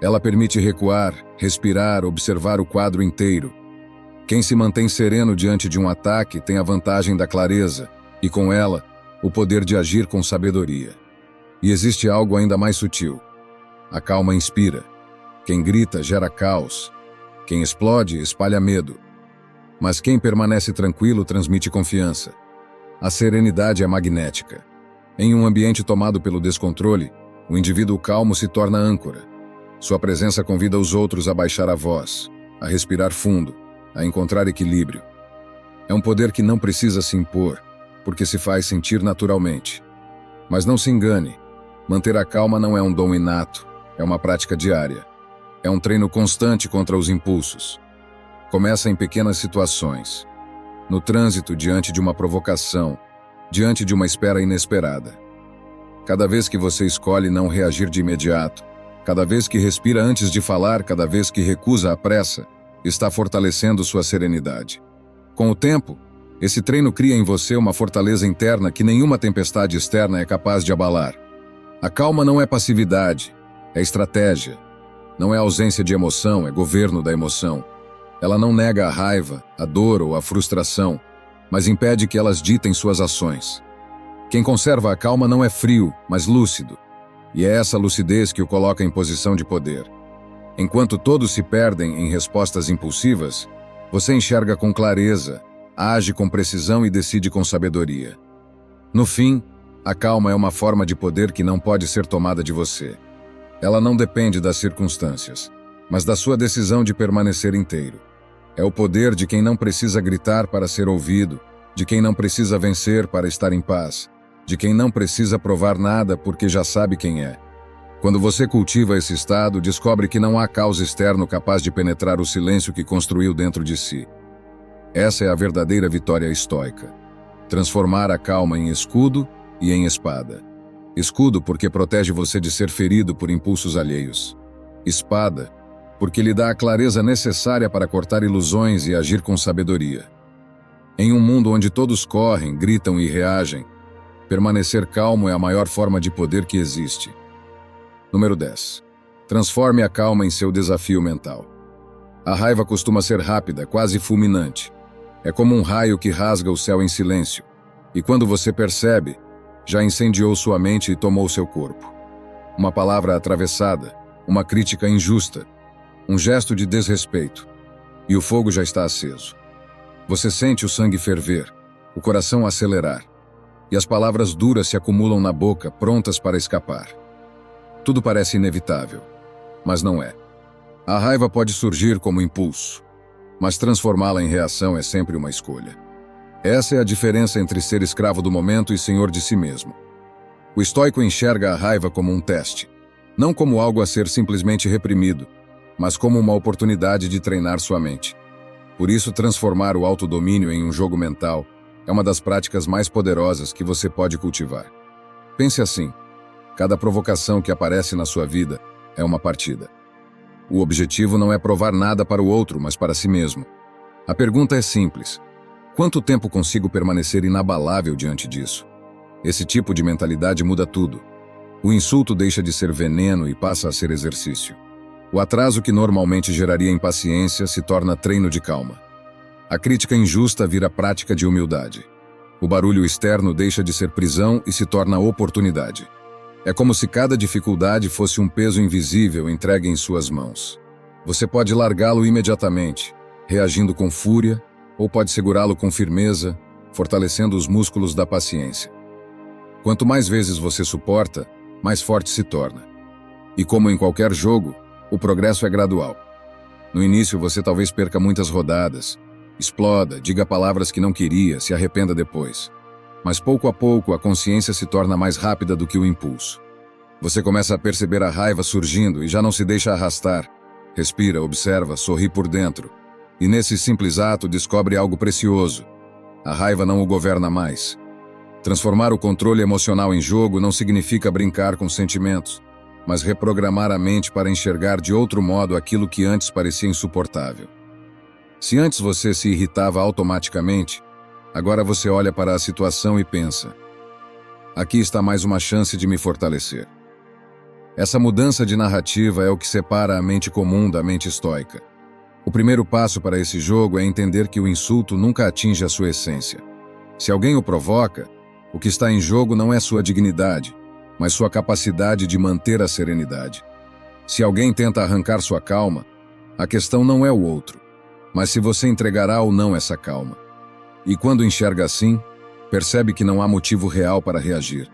Ela permite recuar, respirar, observar o quadro inteiro. Quem se mantém sereno diante de um ataque tem a vantagem da clareza e, com ela, o poder de agir com sabedoria. E existe algo ainda mais sutil. A calma inspira. Quem grita gera caos. Quem explode espalha medo. Mas quem permanece tranquilo transmite confiança. A serenidade é magnética. Em um ambiente tomado pelo descontrole, o indivíduo calmo se torna âncora. Sua presença convida os outros a baixar a voz, a respirar fundo, a encontrar equilíbrio. É um poder que não precisa se impor, porque se faz sentir naturalmente. Mas não se engane, manter a calma não é um dom inato, é uma prática diária. É um treino constante contra os impulsos. Começa em pequenas situações. No trânsito, diante de uma provocação, diante de uma espera inesperada. Cada vez que você escolhe não reagir de imediato, cada vez que respira antes de falar, cada vez que recusa a pressa, está fortalecendo sua serenidade. Com o tempo, esse treino cria em você uma fortaleza interna que nenhuma tempestade externa é capaz de abalar. A calma não é passividade, é estratégia. Não é ausência de emoção, é governo da emoção. Ela não nega a raiva, a dor ou a frustração, mas impede que elas ditem suas ações. Quem conserva a calma não é frio, mas lúcido. E é essa lucidez que o coloca em posição de poder. Enquanto todos se perdem em respostas impulsivas, você enxerga com clareza, age com precisão e decide com sabedoria. No fim, a calma é uma forma de poder que não pode ser tomada de você. Ela não depende das circunstâncias, mas da sua decisão de permanecer inteiro. É o poder de quem não precisa gritar para ser ouvido, de quem não precisa vencer para estar em paz, de quem não precisa provar nada porque já sabe quem é. Quando você cultiva esse estado, descobre que não há causa externo capaz de penetrar o silêncio que construiu dentro de si. Essa é a verdadeira vitória estoica. Transformar a calma em escudo e em espada. Escudo porque protege você de ser ferido por impulsos alheios. Espada porque lhe dá a clareza necessária para cortar ilusões e agir com sabedoria. Em um mundo onde todos correm, gritam e reagem, permanecer calmo é a maior forma de poder que existe. Número 10. Transforme a calma em seu desafio mental. A raiva costuma ser rápida, quase fulminante. É como um raio que rasga o céu em silêncio, e quando você percebe, já incendiou sua mente e tomou seu corpo. Uma palavra atravessada, uma crítica injusta, um gesto de desrespeito, e o fogo já está aceso. Você sente o sangue ferver, o coração acelerar, e as palavras duras se acumulam na boca, prontas para escapar. Tudo parece inevitável, mas não é. A raiva pode surgir como impulso, mas transformá-la em reação é sempre uma escolha. Essa é a diferença entre ser escravo do momento e senhor de si mesmo. O estoico enxerga a raiva como um teste, não como algo a ser simplesmente reprimido, mas como uma oportunidade de treinar sua mente. Por isso, transformar o autodomínio em um jogo mental é uma das práticas mais poderosas que você pode cultivar. Pense assim: cada provocação que aparece na sua vida é uma partida. O objetivo não é provar nada para o outro, mas para si mesmo. A pergunta é simples: quanto tempo consigo permanecer inabalável diante disso? Esse tipo de mentalidade muda tudo. O insulto deixa de ser veneno e passa a ser exercício. O atraso que normalmente geraria impaciência se torna treino de calma. A crítica injusta vira prática de humildade. O barulho externo deixa de ser prisão e se torna oportunidade. É como se cada dificuldade fosse um peso invisível entregue em suas mãos. Você pode largá-lo imediatamente, reagindo com fúria, ou pode segurá-lo com firmeza, fortalecendo os músculos da paciência. Quanto mais vezes você suporta, mais forte se torna. E como em qualquer jogo, o progresso é gradual. No início você talvez perca muitas rodadas, exploda, diga palavras que não queria, se arrependa depois. Mas pouco a pouco a consciência se torna mais rápida do que o impulso. Você começa a perceber a raiva surgindo e já não se deixa arrastar. Respira, observa, sorri por dentro. E nesse simples ato descobre algo precioso. A raiva não o governa mais. Transformar o controle emocional em jogo não significa brincar com sentimentos, mas reprogramar a mente para enxergar de outro modo aquilo que antes parecia insuportável. Se antes você se irritava automaticamente, agora você olha para a situação e pensa: aqui está mais uma chance de me fortalecer. Essa mudança de narrativa é o que separa a mente comum da mente estoica. O primeiro passo para esse jogo é entender que o insulto nunca atinge a sua essência. Se alguém o provoca, o que está em jogo não é sua dignidade, mas sua capacidade de manter a serenidade. Se alguém tenta arrancar sua calma, a questão não é o outro, mas se você entregará ou não essa calma. E quando enxerga assim, percebe que não há motivo real para reagir.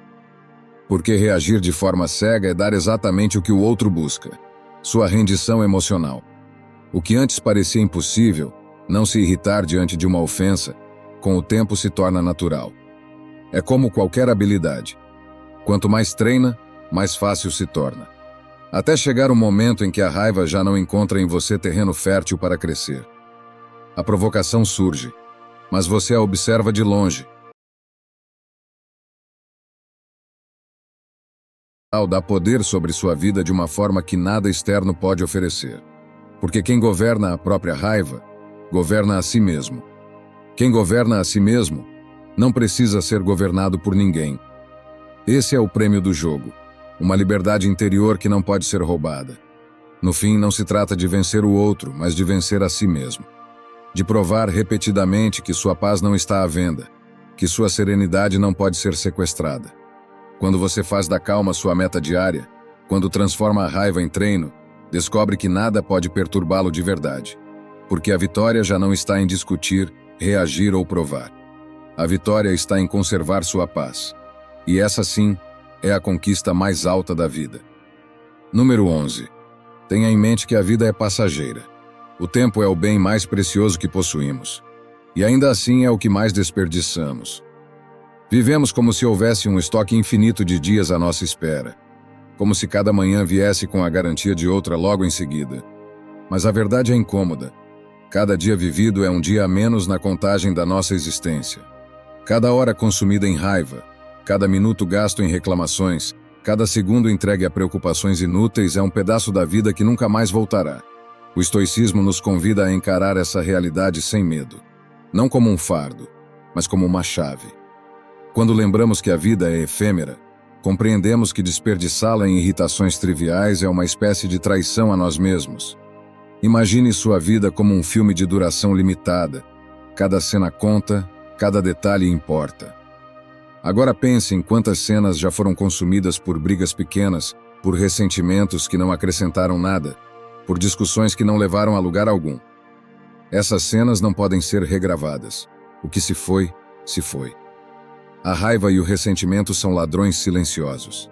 Porque reagir de forma cega é dar exatamente o que o outro busca, sua rendição emocional. O que antes parecia impossível, não se irritar diante de uma ofensa, com o tempo se torna natural. É como qualquer habilidade. Quanto mais treina, mais fácil se torna. Até chegar o momento em que a raiva já não encontra em você terreno fértil para crescer. A provocação surge, mas você a observa de longe. Dá poder sobre sua vida de uma forma que nada externo pode oferecer. Porque quem governa a própria raiva, governa a si mesmo. Quem governa a si mesmo, não precisa ser governado por ninguém. Esse é o prêmio do jogo, uma liberdade interior que não pode ser roubada. No fim, não se trata de vencer o outro, mas de vencer a si mesmo. De provar repetidamente que sua paz não está à venda, que sua serenidade não pode ser sequestrada. Quando você faz da calma sua meta diária, quando transforma a raiva em treino, descobre que nada pode perturbá-lo de verdade. Porque a vitória já não está em discutir, reagir ou provar. A vitória está em conservar sua paz. E essa, sim, é a conquista mais alta da vida. Número 11. Tenha em mente que a vida é passageira. O tempo é o bem mais precioso que possuímos. E ainda assim é o que mais desperdiçamos. Vivemos como se houvesse um estoque infinito de dias à nossa espera. Como se cada manhã viesse com a garantia de outra logo em seguida. Mas a verdade é incômoda. Cada dia vivido é um dia a menos na contagem da nossa existência. Cada hora consumida em raiva, cada minuto gasto em reclamações, cada segundo entregue a preocupações inúteis é um pedaço da vida que nunca mais voltará. O estoicismo nos convida a encarar essa realidade sem medo. Não como um fardo, mas como uma chave. Quando lembramos que a vida é efêmera, compreendemos que desperdiçá-la em irritações triviais é uma espécie de traição a nós mesmos. Imagine sua vida como um filme de duração limitada. Cada cena conta, cada detalhe importa. Agora pense em quantas cenas já foram consumidas por brigas pequenas, por ressentimentos que não acrescentaram nada, por discussões que não levaram a lugar algum. Essas cenas não podem ser regravadas. O que se foi, se foi. A raiva e o ressentimento são ladrões silenciosos.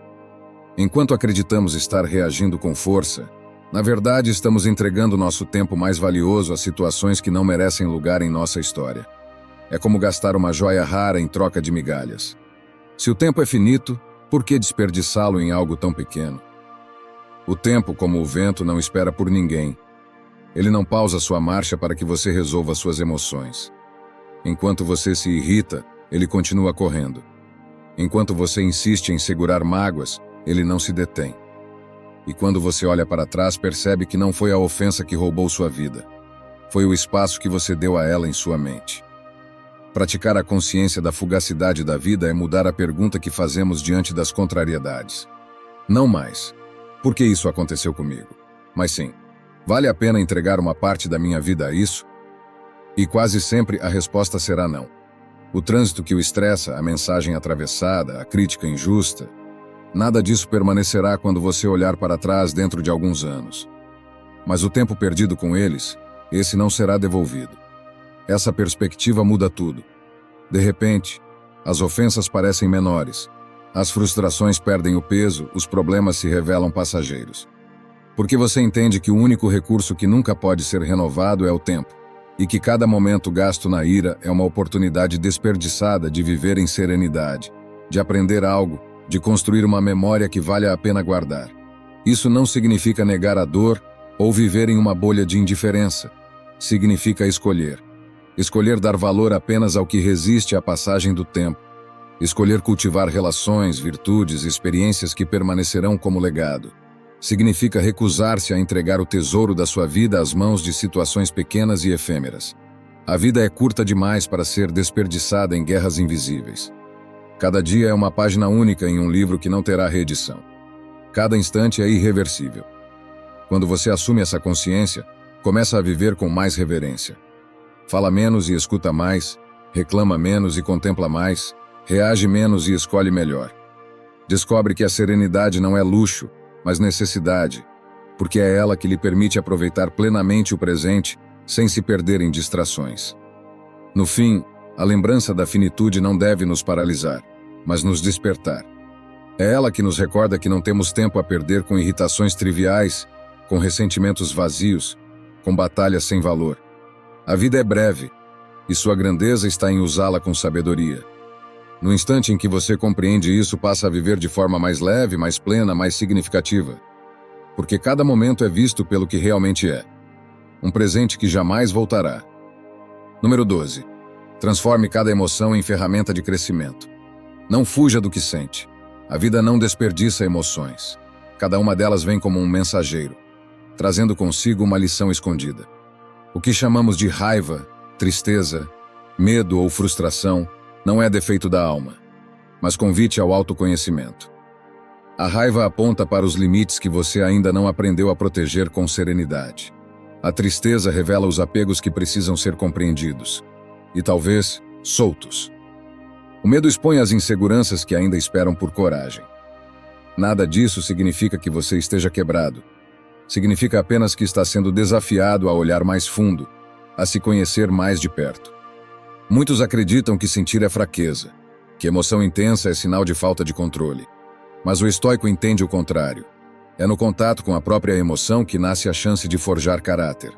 Enquanto acreditamos estar reagindo com força, na verdade estamos entregando nosso tempo mais valioso a situações que não merecem lugar em nossa história. É como gastar uma joia rara em troca de migalhas. Se o tempo é finito, por que desperdiçá-lo em algo tão pequeno? O tempo, como o vento, não espera por ninguém. Ele não pausa sua marcha para que você resolva suas emoções. Enquanto você se irrita, ele continua correndo. Enquanto você insiste em segurar mágoas, ele não se detém. E quando você olha para trás, percebe que não foi a ofensa que roubou sua vida. Foi o espaço que você deu a ela em sua mente. Praticar a consciência da fugacidade da vida é mudar a pergunta que fazemos diante das contrariedades. Não mais, por que isso aconteceu comigo? Mas sim, vale a pena entregar uma parte da minha vida a isso? E quase sempre a resposta será não. O trânsito que o estressa, a mensagem atravessada, a crítica injusta, nada disso permanecerá quando você olhar para trás dentro de alguns anos. Mas o tempo perdido com eles, esse não será devolvido. Essa perspectiva muda tudo. De repente, as ofensas parecem menores, as frustrações perdem o peso, os problemas se revelam passageiros. Porque você entende que o único recurso que nunca pode ser renovado é o tempo. E que cada momento gasto na ira é uma oportunidade desperdiçada de viver em serenidade, de aprender algo, de construir uma memória que vale a pena guardar. Isso não significa negar a dor ou viver em uma bolha de indiferença. Significa escolher. Escolher dar valor apenas ao que resiste à passagem do tempo. Escolher cultivar relações, virtudes, experiências que permanecerão como legado. Significa recusar-se a entregar o tesouro da sua vida às mãos de situações pequenas e efêmeras. A vida é curta demais para ser desperdiçada em guerras invisíveis. Cada dia é uma página única em um livro que não terá reedição. Cada instante é irreversível. Quando você assume essa consciência, começa a viver com mais reverência. Fala menos e escuta mais, reclama menos e contempla mais, reage menos e escolhe melhor. Descobre que a serenidade não é luxo, mas necessidade, porque é ela que lhe permite aproveitar plenamente o presente sem se perder em distrações. No fim, a lembrança da finitude não deve nos paralisar, mas nos despertar. É ela que nos recorda que não temos tempo a perder com irritações triviais, com ressentimentos vazios, com batalhas sem valor. A vida é breve, e sua grandeza está em usá-la com sabedoria. No instante em que você compreende isso, passa a viver de forma mais leve, mais plena, mais significativa. Porque cada momento é visto pelo que realmente é. Um presente que jamais voltará. Número 12. Transforme cada emoção em ferramenta de crescimento. Não fuja do que sente. A vida não desperdiça emoções. Cada uma delas vem como um mensageiro, trazendo consigo uma lição escondida. O que chamamos de raiva, tristeza, medo ou frustração não é defeito da alma, mas convite ao autoconhecimento. A raiva aponta para os limites que você ainda não aprendeu a proteger com serenidade. A tristeza revela os apegos que precisam ser compreendidos e, talvez, soltos. O medo expõe as inseguranças que ainda esperam por coragem. Nada disso significa que você esteja quebrado. Significa apenas que está sendo desafiado a olhar mais fundo, a se conhecer mais de perto. Muitos acreditam que sentir é fraqueza, que emoção intensa é sinal de falta de controle. Mas o estoico entende o contrário. É no contato com a própria emoção que nasce a chance de forjar caráter.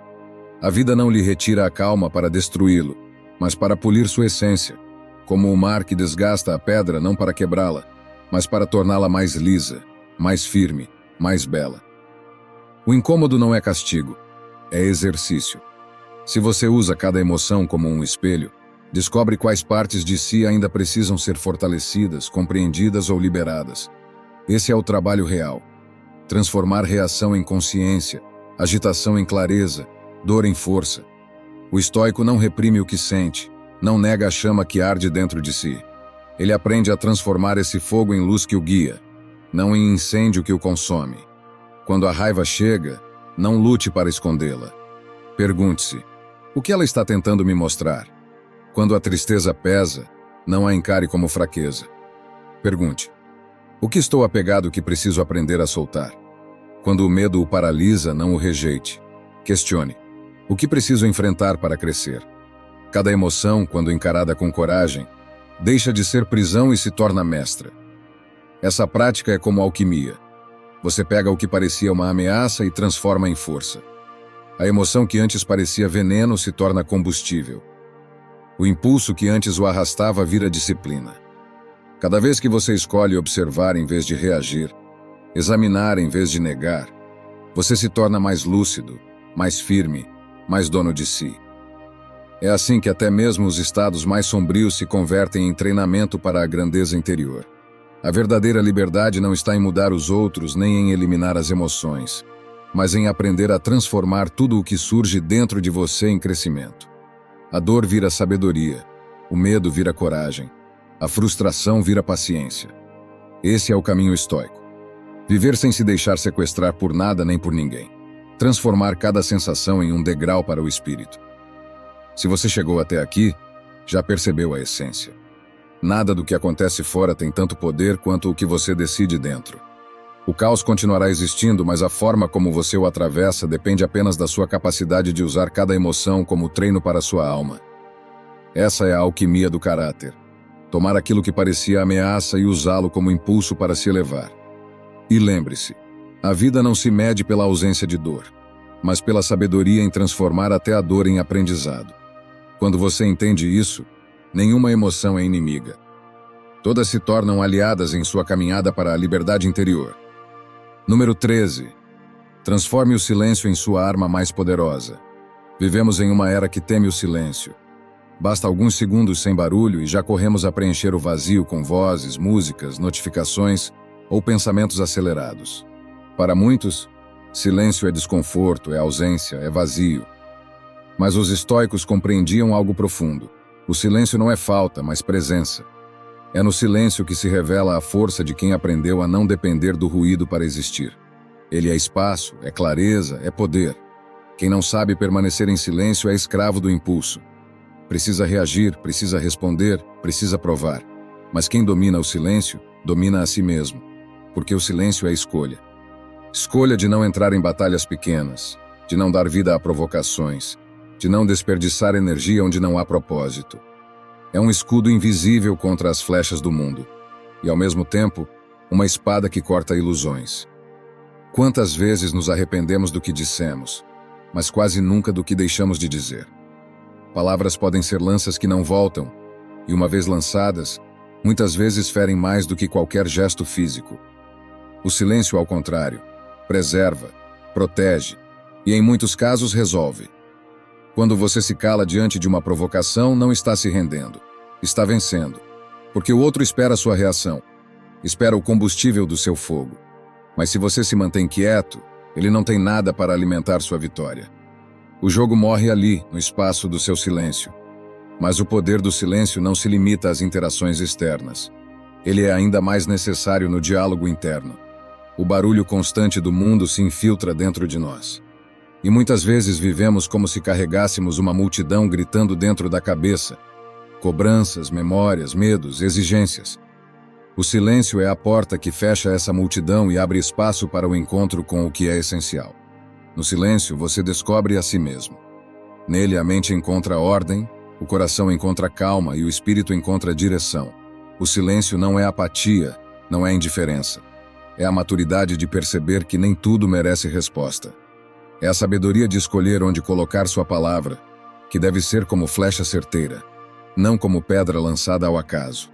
A vida não lhe retira a calma para destruí-lo, mas para polir sua essência, como o mar que desgasta a pedra não para quebrá-la, mas para torná-la mais lisa, mais firme, mais bela. O incômodo não é castigo, é exercício. Se você usa cada emoção como um espelho, descobre quais partes de si ainda precisam ser fortalecidas, compreendidas ou liberadas. Esse é o trabalho real. Transformar reação em consciência, agitação em clareza, dor em força. O estoico não reprime o que sente, não nega a chama que arde dentro de si. Ele aprende a transformar esse fogo em luz que o guia, não em incêndio que o consome. Quando a raiva chega, não lute para escondê-la. Pergunte-se, o que ela está tentando me mostrar? Quando a tristeza pesa, não a encare como fraqueza. Pergunte, o que estou apegado que preciso aprender a soltar? Quando o medo o paralisa, não o rejeite. Questione, o que preciso enfrentar para crescer? Cada emoção, quando encarada com coragem, deixa de ser prisão e se torna mestra. Essa prática é como alquimia. Você pega o que parecia uma ameaça e transforma em força. A emoção que antes parecia veneno se torna combustível. O impulso que antes o arrastava vira disciplina. Cada vez que você escolhe observar em vez de reagir, examinar em vez de negar, você se torna mais lúcido, mais firme, mais dono de si. É assim que até mesmo os estados mais sombrios se convertem em treinamento para a grandeza interior. A verdadeira liberdade não está em mudar os outros nem em eliminar as emoções, mas em aprender a transformar tudo o que surge dentro de você em crescimento. A dor vira sabedoria, o medo vira coragem, a frustração vira paciência. Esse é o caminho estoico. Viver sem se deixar sequestrar por nada nem por ninguém. Transformar cada sensação em um degrau para o espírito. Se você chegou até aqui, já percebeu a essência. Nada do que acontece fora tem tanto poder quanto o que você decide dentro. O caos continuará existindo, mas a forma como você o atravessa depende apenas da sua capacidade de usar cada emoção como treino para sua alma. Essa é a alquimia do caráter. Tomar aquilo que parecia ameaça e usá-lo como impulso para se elevar. E lembre-se, a vida não se mede pela ausência de dor, mas pela sabedoria em transformar até a dor em aprendizado. Quando você entende isso, nenhuma emoção é inimiga. Todas se tornam aliadas em sua caminhada para a liberdade interior. Número 13. Transforme o silêncio em sua arma mais poderosa. Vivemos em uma era que teme o silêncio. Basta alguns segundos sem barulho e já corremos a preencher o vazio com vozes, músicas, notificações ou pensamentos acelerados. Para muitos, silêncio é desconforto, é ausência, é vazio. Mas os estoicos compreendiam algo profundo. O silêncio não é falta, mas presença. É no silêncio que se revela a força de quem aprendeu a não depender do ruído para existir. Ele é espaço, é clareza, é poder. Quem não sabe permanecer em silêncio é escravo do impulso. Precisa reagir, precisa responder, precisa provar. Mas quem domina o silêncio, domina a si mesmo. Porque o silêncio é escolha. Escolha de não entrar em batalhas pequenas, de não dar vida a provocações, de não desperdiçar energia onde não há propósito. É um escudo invisível contra as flechas do mundo, e ao mesmo tempo, uma espada que corta ilusões. Quantas vezes nos arrependemos do que dissemos, mas quase nunca do que deixamos de dizer. Palavras podem ser lanças que não voltam, e uma vez lançadas, muitas vezes ferem mais do que qualquer gesto físico. O silêncio, ao contrário, preserva, protege e, em muitos casos, resolve. Quando você se cala diante de uma provocação, não está se rendendo, está vencendo, porque o outro espera sua reação, espera o combustível do seu fogo. Mas se você se mantém quieto, ele não tem nada para alimentar sua vitória. O jogo morre ali, no espaço do seu silêncio. Mas o poder do silêncio não se limita às interações externas. Ele é ainda mais necessário no diálogo interno. O barulho constante do mundo se infiltra dentro de nós. E muitas vezes vivemos como se carregássemos uma multidão gritando dentro da cabeça. Cobranças, memórias, medos, exigências. O silêncio é a porta que fecha essa multidão e abre espaço para o encontro com o que é essencial. No silêncio, você descobre a si mesmo. Nele, a mente encontra ordem, o coração encontra calma e o espírito encontra direção. O silêncio não é apatia, não é indiferença. É a maturidade de perceber que nem tudo merece resposta. É a sabedoria de escolher onde colocar sua palavra, que deve ser como flecha certeira, não como pedra lançada ao acaso.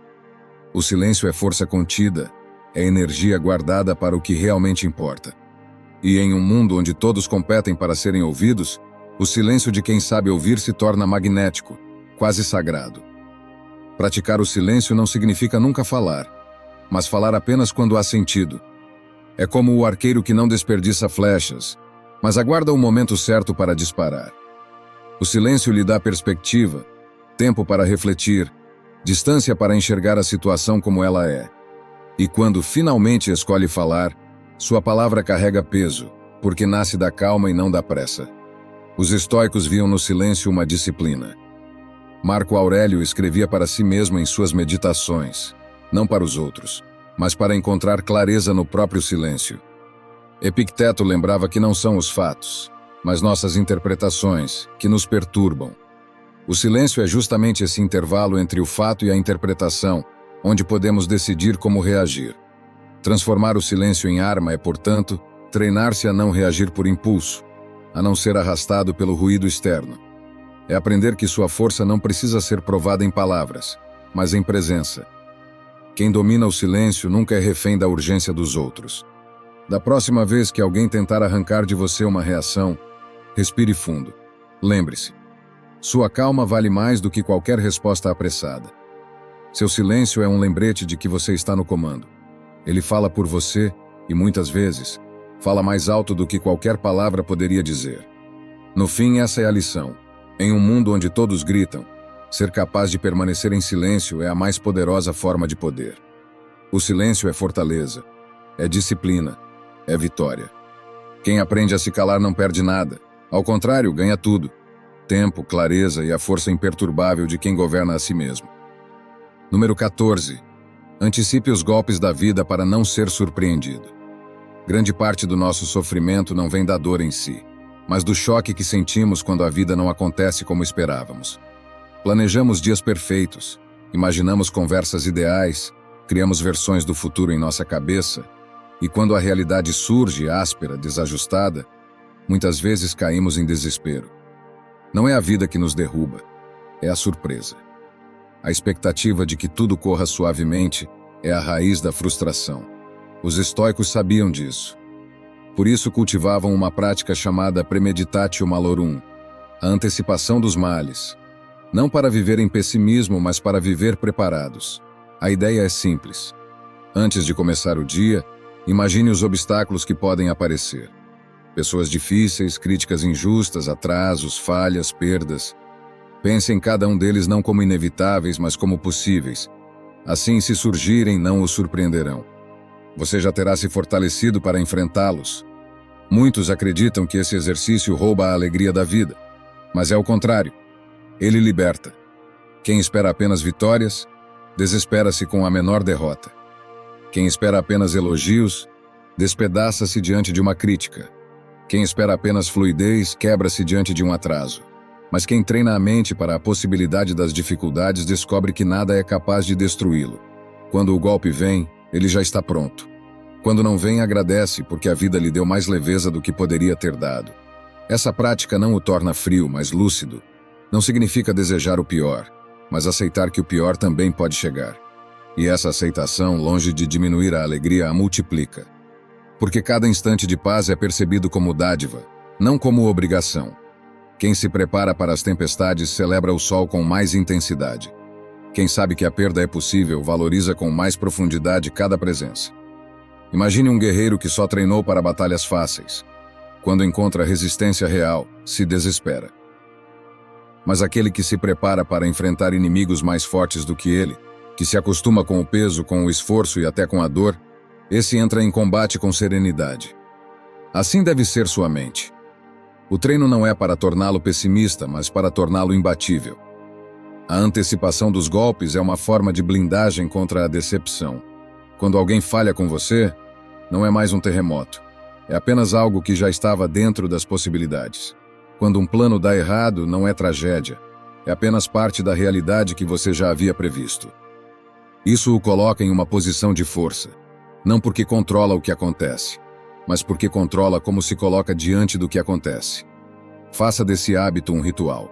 O silêncio é força contida, é energia guardada para o que realmente importa. E em um mundo onde todos competem para serem ouvidos, o silêncio de quem sabe ouvir se torna magnético, quase sagrado. Praticar o silêncio não significa nunca falar, mas falar apenas quando há sentido. É como o arqueiro que não desperdiça flechas, mas aguarda o momento certo para disparar. O silêncio lhe dá perspectiva, tempo para refletir, distância para enxergar a situação como ela é. E quando finalmente escolhe falar, sua palavra carrega peso, porque nasce da calma e não da pressa. Os estoicos viam no silêncio uma disciplina. Marco Aurélio escrevia para si mesmo em suas meditações, não para os outros, mas para encontrar clareza no próprio silêncio. Epicteto lembrava que não são os fatos, mas nossas interpretações, que nos perturbam. O silêncio é justamente esse intervalo entre o fato e a interpretação, onde podemos decidir como reagir. Transformar o silêncio em arma é, portanto, treinar-se a não reagir por impulso, a não ser arrastado pelo ruído externo. É aprender que sua força não precisa ser provada em palavras, mas em presença. Quem domina o silêncio nunca é refém da urgência dos outros. Da próxima vez que alguém tentar arrancar de você uma reação, respire fundo. Lembre-se, sua calma vale mais do que qualquer resposta apressada. Seu silêncio é um lembrete de que você está no comando. Ele fala por você e, muitas vezes, fala mais alto do que qualquer palavra poderia dizer. No fim, essa é a lição. Em um mundo onde todos gritam, ser capaz de permanecer em silêncio é a mais poderosa forma de poder. O silêncio é fortaleza, é disciplina, é vitória. Quem aprende a se calar não perde nada. Ao contrário, ganha tudo. Tempo, clareza e a força imperturbável de quem governa a si mesmo. Número 14. Antecipe os golpes da vida para não ser surpreendido. Grande parte do nosso sofrimento não vem da dor em si, mas do choque que sentimos quando a vida não acontece como esperávamos. Planejamos dias perfeitos, imaginamos conversas ideais, criamos versões do futuro em nossa cabeça, e quando a realidade surge áspera, desajustada, muitas vezes caímos em desespero. Não é a vida que nos derruba, é a surpresa. A expectativa de que tudo corra suavemente é a raiz da frustração. Os estoicos sabiam disso. Por isso cultivavam uma prática chamada premeditatio malorum, a antecipação dos males. Não para viver em pessimismo, mas para viver preparados. A ideia é simples. Antes de começar o dia, imagine os obstáculos que podem aparecer. Pessoas difíceis, críticas injustas, atrasos, falhas, perdas. Pense em cada um deles não como inevitáveis, mas como possíveis. Assim, se surgirem, não os surpreenderão. Você já terá se fortalecido para enfrentá-los. Muitos acreditam que esse exercício rouba a alegria da vida, mas é o contrário. Ele liberta. Quem espera apenas vitórias, desespera-se com a menor derrota. Quem espera apenas elogios, despedaça-se diante de uma crítica. Quem espera apenas fluidez quebra-se diante de um atraso. Mas quem treina a mente para a possibilidade das dificuldades descobre que nada é capaz de destruí-lo. Quando o golpe vem, ele já está pronto. Quando não vem, agradece, porque a vida lhe deu mais leveza do que poderia ter dado. Essa prática não o torna frio, mas lúcido. Não significa desejar o pior, mas aceitar que o pior também pode chegar. E essa aceitação, longe de diminuir a alegria, a multiplica. Porque cada instante de paz é percebido como dádiva, não como obrigação. Quem se prepara para as tempestades celebra o sol com mais intensidade. Quem sabe que a perda é possível valoriza com mais profundidade cada presença. Imagine um guerreiro que só treinou para batalhas fáceis. Quando encontra resistência real, se desespera. Mas aquele que se prepara para enfrentar inimigos mais fortes do que ele, que se acostuma com o peso, com o esforço e até com a dor, esse entra em combate com serenidade. Assim deve ser sua mente. O treino não é para torná-lo pessimista, mas para torná-lo imbatível. A antecipação dos golpes é uma forma de blindagem contra a decepção. Quando alguém falha com você, não é mais um terremoto. É apenas algo que já estava dentro das possibilidades. Quando um plano dá errado, não é tragédia. É apenas parte da realidade que você já havia previsto. Isso o coloca em uma posição de força. Não porque controla o que acontece, mas porque controla como se coloca diante do que acontece. Faça desse hábito um ritual.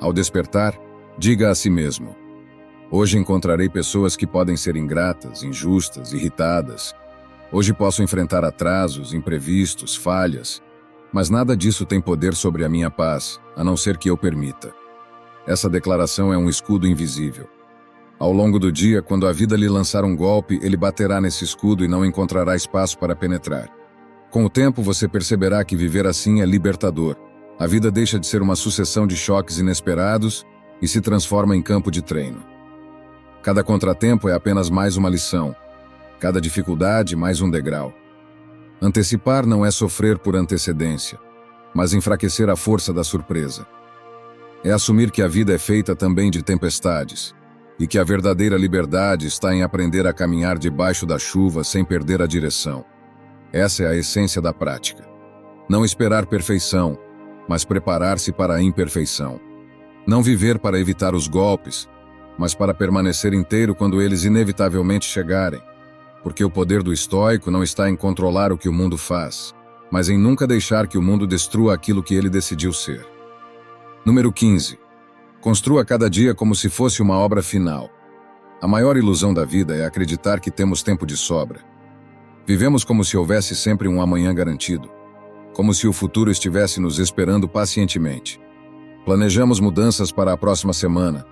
Ao despertar, diga a si mesmo: hoje encontrarei pessoas que podem ser ingratas, injustas, irritadas. Hoje posso enfrentar atrasos, imprevistos, falhas, mas nada disso tem poder sobre a minha paz, a não ser que eu permita. Essa declaração é um escudo invisível. Ao longo do dia, quando a vida lhe lançar um golpe, ele baterá nesse escudo e não encontrará espaço para penetrar. Com o tempo, você perceberá que viver assim é libertador. A vida deixa de ser uma sucessão de choques inesperados e se transforma em campo de treino. Cada contratempo é apenas mais uma lição. Cada dificuldade, mais um degrau. Antecipar não é sofrer por antecedência, mas enfraquecer a força da surpresa. É assumir que a vida é feita também de tempestades, e que a verdadeira liberdade está em aprender a caminhar debaixo da chuva sem perder a direção. Essa é a essência da prática. Não esperar perfeição, mas preparar-se para a imperfeição. Não viver para evitar os golpes, mas para permanecer inteiro quando eles inevitavelmente chegarem. Porque o poder do estoico não está em controlar o que o mundo faz, mas em nunca deixar que o mundo destrua aquilo que ele decidiu ser. Número 15. Construa cada dia como se fosse uma obra final. A maior ilusão da vida é acreditar que temos tempo de sobra. Vivemos como se houvesse sempre um amanhã garantido, como se o futuro estivesse nos esperando pacientemente. Planejamos mudanças para a próxima semana,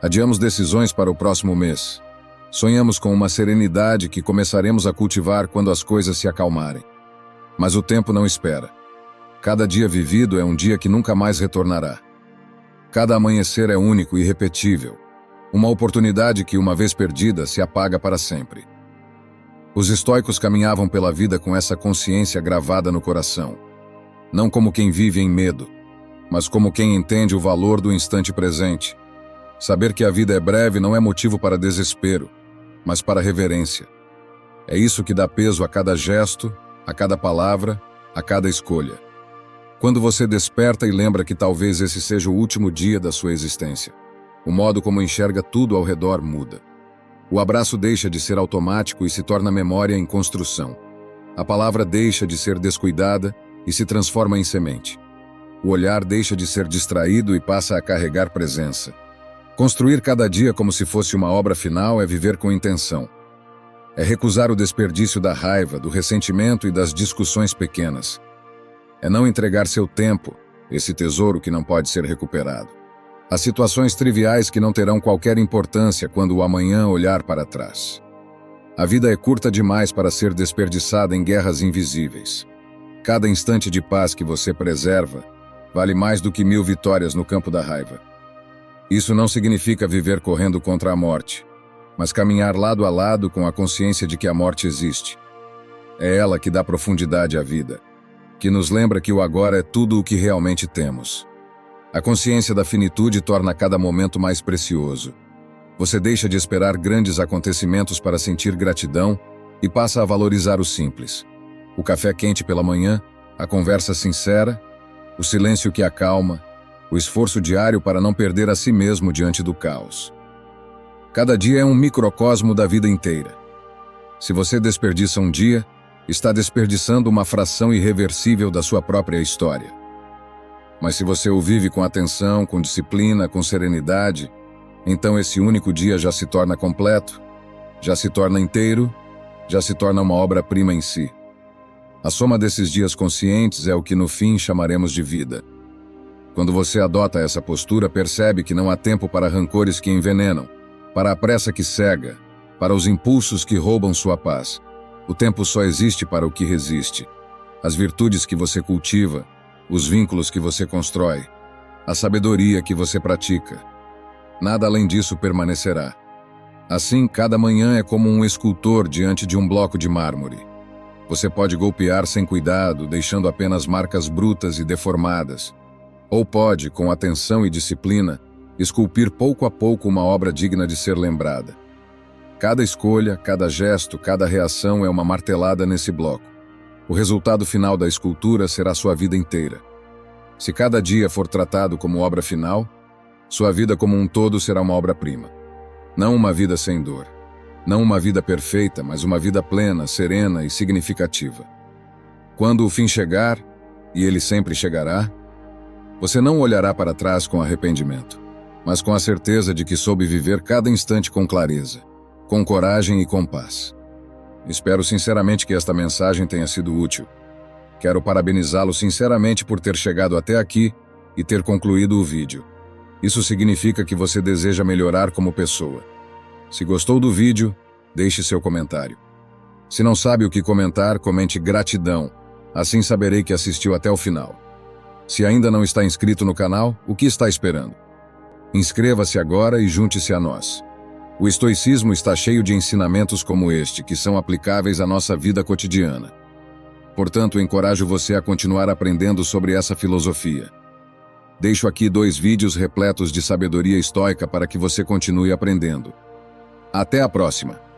adiamos decisões para o próximo mês. Sonhamos com uma serenidade que começaremos a cultivar quando as coisas se acalmarem. Mas o tempo não espera. Cada dia vivido é um dia que nunca mais retornará. Cada amanhecer é único e irrepetível. Uma oportunidade que, uma vez perdida, se apaga para sempre. Os estoicos caminhavam pela vida com essa consciência gravada no coração. Não como quem vive em medo, mas como quem entende o valor do instante presente. Saber que a vida é breve não é motivo para desespero, mas para reverência. É isso que dá peso a cada gesto, a cada palavra, a cada escolha. Quando você desperta e lembra que talvez esse seja o último dia da sua existência, o modo como enxerga tudo ao redor muda. O abraço deixa de ser automático e se torna memória em construção. A palavra deixa de ser descuidada e se transforma em semente. O olhar deixa de ser distraído e passa a carregar presença. Construir cada dia como se fosse uma obra final é viver com intenção. É recusar o desperdício da raiva, do ressentimento e das discussões pequenas. É não entregar seu tempo, esse tesouro que não pode ser recuperado. Há situações triviais que não terão qualquer importância quando o amanhã olhar para trás. A vida é curta demais para ser desperdiçada em guerras invisíveis. Cada instante de paz que você preserva vale mais do que 1000 vitórias no campo da raiva. Isso não significa viver correndo contra a morte, mas caminhar lado a lado com a consciência de que a morte existe. É ela que dá profundidade à vida, que nos lembra que o agora é tudo o que realmente temos. A consciência da finitude torna cada momento mais precioso. Você deixa de esperar grandes acontecimentos para sentir gratidão e passa a valorizar o simples. O café quente pela manhã, a conversa sincera, o silêncio que acalma, o esforço diário para não perder a si mesmo diante do caos. Cada dia é um microcosmo da vida inteira. Se você desperdiça um dia, está desperdiçando uma fração irreversível da sua própria história. Mas se você o vive com atenção, com disciplina, com serenidade, então esse único dia já se torna completo, já se torna inteiro, já se torna uma obra-prima em si. A soma desses dias conscientes é o que no fim chamaremos de vida. Quando você adota essa postura, percebe que não há tempo para rancores que envenenam, para a pressa que cega, para os impulsos que roubam sua paz. O tempo só existe para o que resiste. As virtudes que você cultiva, os vínculos que você constrói, a sabedoria que você pratica. Nada além disso permanecerá. Assim, cada manhã é como um escultor diante de um bloco de mármore. Você pode golpear sem cuidado, deixando apenas marcas brutas e deformadas. Ou pode, com atenção e disciplina, esculpir pouco a pouco uma obra digna de ser lembrada. Cada escolha, cada gesto, cada reação é uma martelada nesse bloco. O resultado final da escultura será sua vida inteira. Se cada dia for tratado como obra final, sua vida como um todo será uma obra-prima. Não uma vida sem dor. Não uma vida perfeita, mas uma vida plena, serena e significativa. Quando o fim chegar, e ele sempre chegará, você não olhará para trás com arrependimento, mas com a certeza de que soube viver cada instante com clareza, com coragem e com paz. Espero sinceramente que esta mensagem tenha sido útil. Quero parabenizá-lo sinceramente por ter chegado até aqui e ter concluído o vídeo. Isso significa que você deseja melhorar como pessoa. Se gostou do vídeo, deixe seu comentário. Se não sabe o que comentar, comente gratidão. Assim saberei que assistiu até o final. Se ainda não está inscrito no canal, o que está esperando? Inscreva-se agora e junte-se a nós. O estoicismo está cheio de ensinamentos como este, que são aplicáveis à nossa vida cotidiana. Portanto, encorajo você a continuar aprendendo sobre essa filosofia. Deixo aqui 2 vídeos repletos de sabedoria estoica para que você continue aprendendo. Até a próxima!